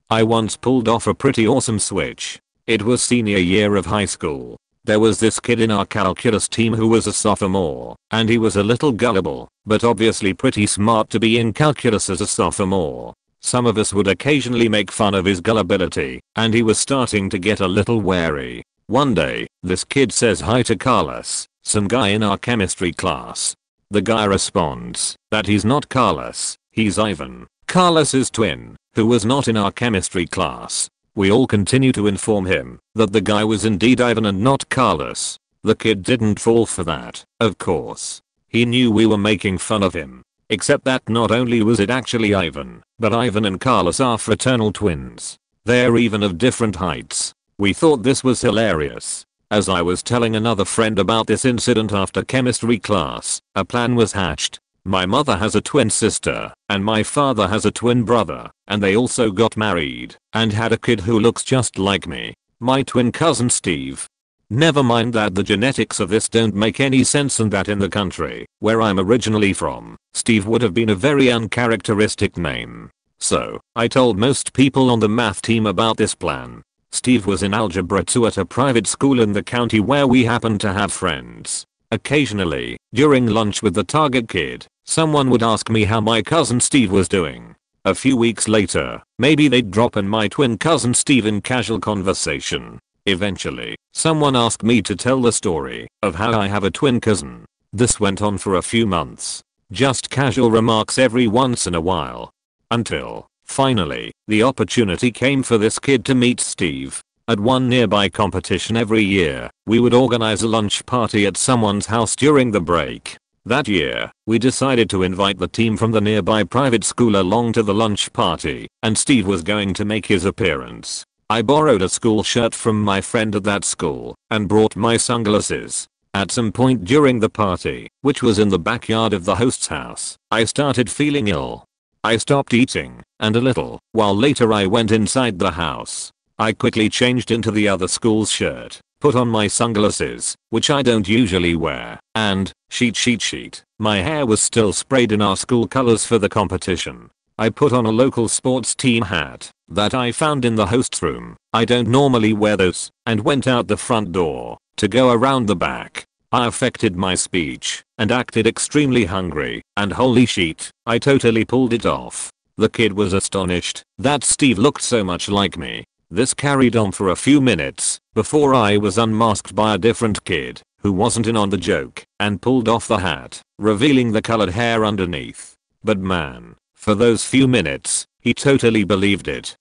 I once pulled off a pretty awesome switch. It was senior year of high school. There was this kid in our calculus team who was a sophomore, and he was a little gullible, but obviously pretty smart to be in calculus as a sophomore. Some of us would occasionally make fun of his gullibility, and he was starting to get a little wary. One day, this kid says hi to Carlos, some guy in our chemistry class. The guy responds that he's not Carlos, he's Ivan, Carlos's twin, who was not in our chemistry class. We all continue to inform him that the guy was indeed Ivan and not Carlos. The kid didn't fall for that, of course. He knew we were making fun of him. Except that not only was it actually Ivan, but Ivan and Carlos are fraternal twins. They're even of different heights. We thought this was hilarious. As I was telling another friend about this incident after chemistry class, a plan was hatched. My mother has a twin sister, and my father has a twin brother, and they also got married, and had a kid who looks just like me. My twin cousin Steve. Never mind that the genetics of this don't make any sense and that in the country, where I'm originally from, Steve would have been a very uncharacteristic name. So, I told most people on the math team about this plan. Steve was in algebra 2 at a private school in the county where we happened to have friends. Occasionally, during lunch with the target kid, someone would ask me how my cousin Steve was doing. A few weeks later, maybe they'd drop in my twin cousin Steve in casual conversation. Eventually, someone asked me to tell the story of how I have a twin cousin. This went on for a few months. Just casual remarks every once in a while. Until, finally, the opportunity came for this kid to meet Steve. At one nearby competition every year, we would organize a lunch party at someone's house during the break. That year, we decided to invite the team from the nearby private school along to the lunch party, and Steve was going to make his appearance. I borrowed a school shirt from my friend at that school and brought my sunglasses. At some point during the party, which was in the backyard of the host's house, I started feeling ill. I stopped eating, and a little while later I went inside the house. I quickly changed into the other school's shirt, put on my sunglasses, which I don't usually wear, and, sheet. My hair was still sprayed in our school colors for the competition. I put on a local sports team hat that I found in the host's room. I don't normally wear those, and went out the front door to go around the back. I affected my speech and acted extremely hungry, and holy shit, I totally pulled it off. The kid was astonished that Steve looked so much like me. This carried on for a few minutes before I was unmasked by a different kid who wasn't in on the joke and pulled off the hat, revealing the colored hair underneath. But man, for those few minutes, he totally believed it.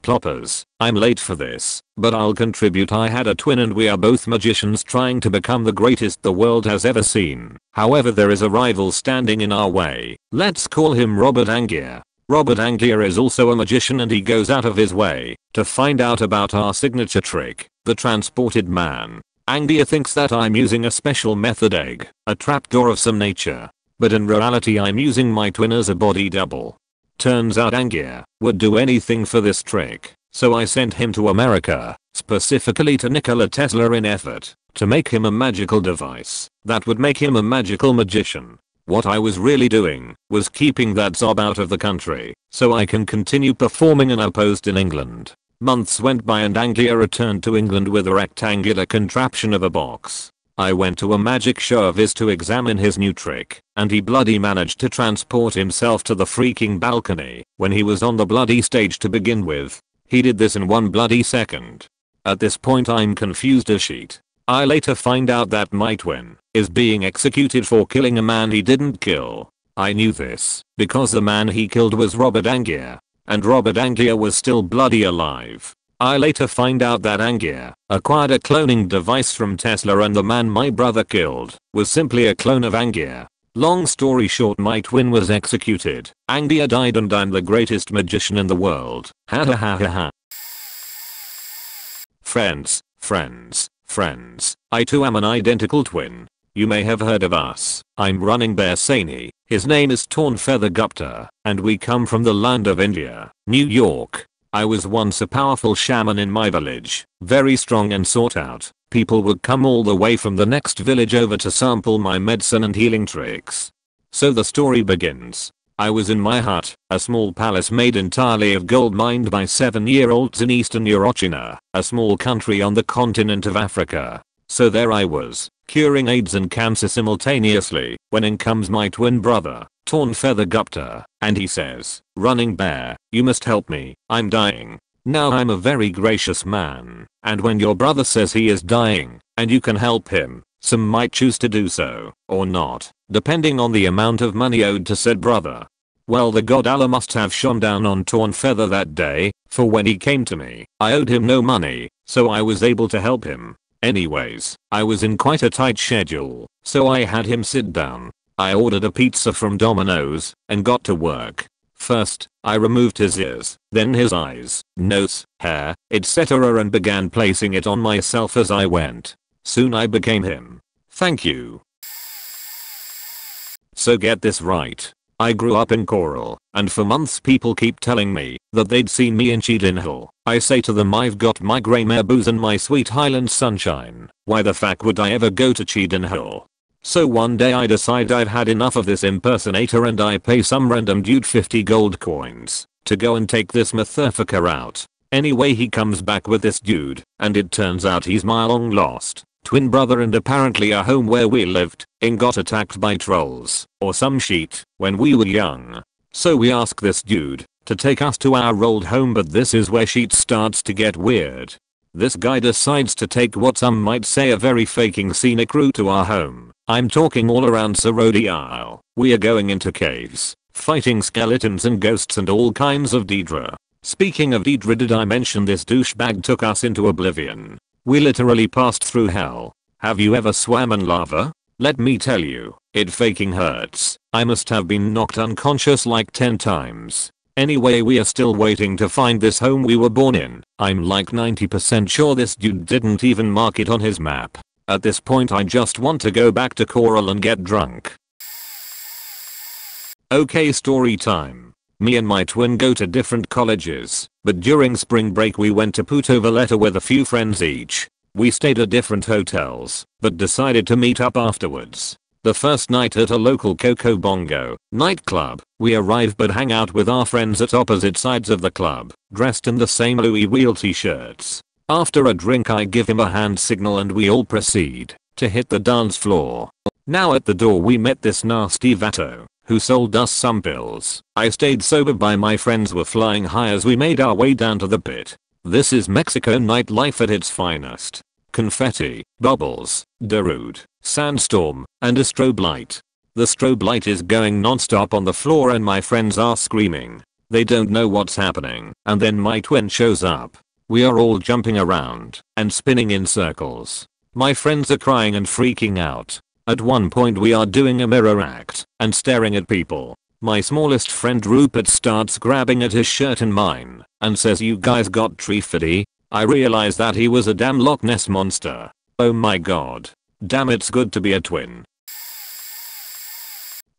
Ploppers, I'm late for this, but I'll contribute. I had a twin and we are both magicians trying to become the greatest the world has ever seen. However, there is a rival standing in our way. Let's call him Robert Angier. Robert Angier is also a magician and he goes out of his way to find out about our signature trick, the transported man. Angier thinks that I'm using a special method egg, a trapdoor of some nature. But in reality I'm using my twin as a body double. Turns out Angier would do anything for this trick, so I sent him to America, specifically to Nikola Tesla in effort to make him a magical device that would make him a magical magician. What I was really doing was keeping that zob out of the country so I can continue performing unopposed in England. Months went by and Angier returned to England with a rectangular contraption of a box. I went to a magic show of his to examine his new trick, and he bloody managed to transport himself to the freaking balcony when he was on the bloody stage to begin with. He did this in 1 bloody second. At this point I'm confused as shit. I later find out that my twin is being executed for killing a man he didn't kill. I knew this because the man he killed was Robert Angier, and Robert Angier was still bloody alive. I later find out that Angier acquired a cloning device from Tesla and the man my brother killed was simply a clone of Angier. Long story short, my twin was executed, Angier died, and I'm the greatest magician in the world. Ha ha ha ha ha. Friends, I too am an identical twin. You may have heard of us. I'm Running Bear Saini, his name is Torn Feather Gupta, and we come from the land of India, New York. I was once a powerful shaman in my village, very strong and sought out. People would come all the way from the next village over to sample my medicine and healing tricks. So the story begins. I was in my hut, a small palace made entirely of gold mined by 7-year-olds in eastern Eurochina, a small country on the continent of Africa. So there I was, curing AIDS and cancer simultaneously, when in comes my twin brother, Torn Feather Gupta, and he says, "Running Bear, you must help me, I'm dying." Now I'm a very gracious man, and when your brother says he is dying, and you can help him, some might choose to do so, or not, depending on the amount of money owed to said brother. Well, the god Allah must have shone down on Torn Feather that day, for when he came to me, I owed him no money, so I was able to help him. Anyways, I was in quite a tight schedule, so I had him sit down. I ordered a pizza from Domino's and got to work. First, I removed his ears, then his eyes, nose, hair, etc. and began placing it on myself as I went. Soon I became him. Thank you. So get this right. I grew up in Coral, and for months people keep telling me that they'd seen me in Cheadle Hill. I say to them I've got my grey mare Booze and my sweet Highland sunshine. Why the fuck would I ever go to Cheadle Hill? So one day I decide I've had enough of this impersonator and I pay some random dude 50 gold coins to go and take this motherfucker out. Anyway, he comes back with this dude, and it turns out he's my long lost twin brother, and apparently a home where we lived in got attacked by trolls or some shit when we were young. So we ask this dude to take us to our old home, but this is where shit starts to get weird. This guy decides to take what some might say a very faking scenic route to our home. I'm talking all around Sarodi Isle. We are going into caves, fighting skeletons and ghosts and all kinds of Deidre. Speaking of Deidre, did I mention this douchebag took us into oblivion? We literally passed through hell. Have you ever swam in lava? Let me tell you, it faking hurts. I must have been knocked unconscious like 10 times. Anyway, we are still waiting to find this home we were born in. I'm like 90% sure this dude didn't even mark it on his map. At this point I just want to go back to Coral and get drunk. Okay, story time. Me and my twin go to different colleges, but during spring break we went to Puerto Vallarta with a few friends each. We stayed at different hotels, but decided to meet up afterwards. The first night at a local Coco Bongo nightclub, we arrive but hang out with our friends at opposite sides of the club, dressed in the same Louis Wheel t-shirts. After a drink I give him a hand signal and we all proceed to hit the dance floor. Now at the door we met this nasty vato who sold us some pills. I stayed sober by my friends were flying high as we made our way down to the pit. This is Mexico nightlife at its finest. Confetti, bubbles, Darude, sandstorm, and a strobe light. The strobe light is going non-stop on the floor and my friends are screaming. They don't know what's happening, and then my twin shows up. We are all jumping around and spinning in circles. My friends are crying and freaking out. At one point we are doing a mirror act and staring at people. My smallest friend Rupert starts grabbing at his shirt and mine and says, "You guys got treefity?" I realize that he was a damn Loch Ness monster. Oh my god. Damn, it's good to be a twin.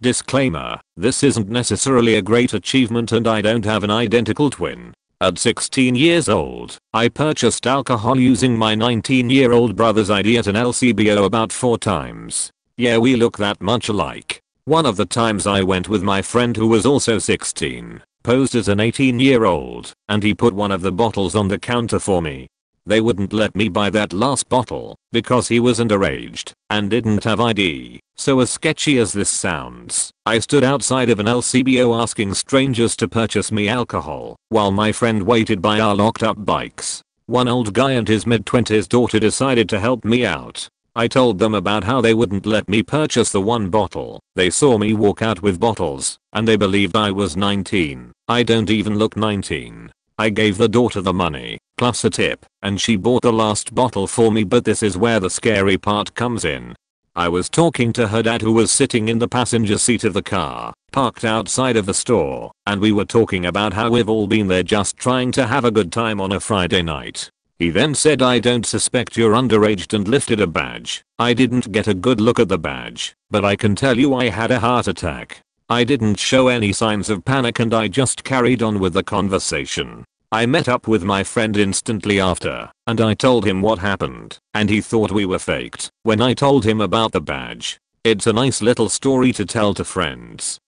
Disclaimer, this isn't necessarily a great achievement and I don't have an identical twin. At 16 years old, I purchased alcohol using my 19-year-old brother's ID at an LCBO about 4 times. Yeah, we look that much alike. One of the times I went with my friend who was also 16, posed as an 18-year-old, and he put one of the bottles on the counter for me. They wouldn't let me buy that last bottle because he was underage and didn't have ID. So as sketchy as this sounds, I stood outside of an LCBO asking strangers to purchase me alcohol while my friend waited by our locked up bikes. One old guy and his mid-20s daughter decided to help me out. I told them about how they wouldn't let me purchase the one bottle. They saw me walk out with bottles and they believed I was 19. I don't even look 19. I gave the daughter the money, plus a tip, and she bought the last bottle for me, but this is where the scary part comes in. I was talking to her dad who was sitting in the passenger seat of the car, parked outside of the store, and we were talking about how we've all been there just trying to have a good time on a Friday night. He then said, "I don't suspect you're underage," and lifted a badge. I didn't get a good look at the badge, but I can tell you I had a heart attack. I didn't show any signs of panic and I just carried on with the conversation. I met up with my friend instantly after, and I told him what happened, and he thought we were faked when I told him about the badge. It's a nice little story to tell to friends.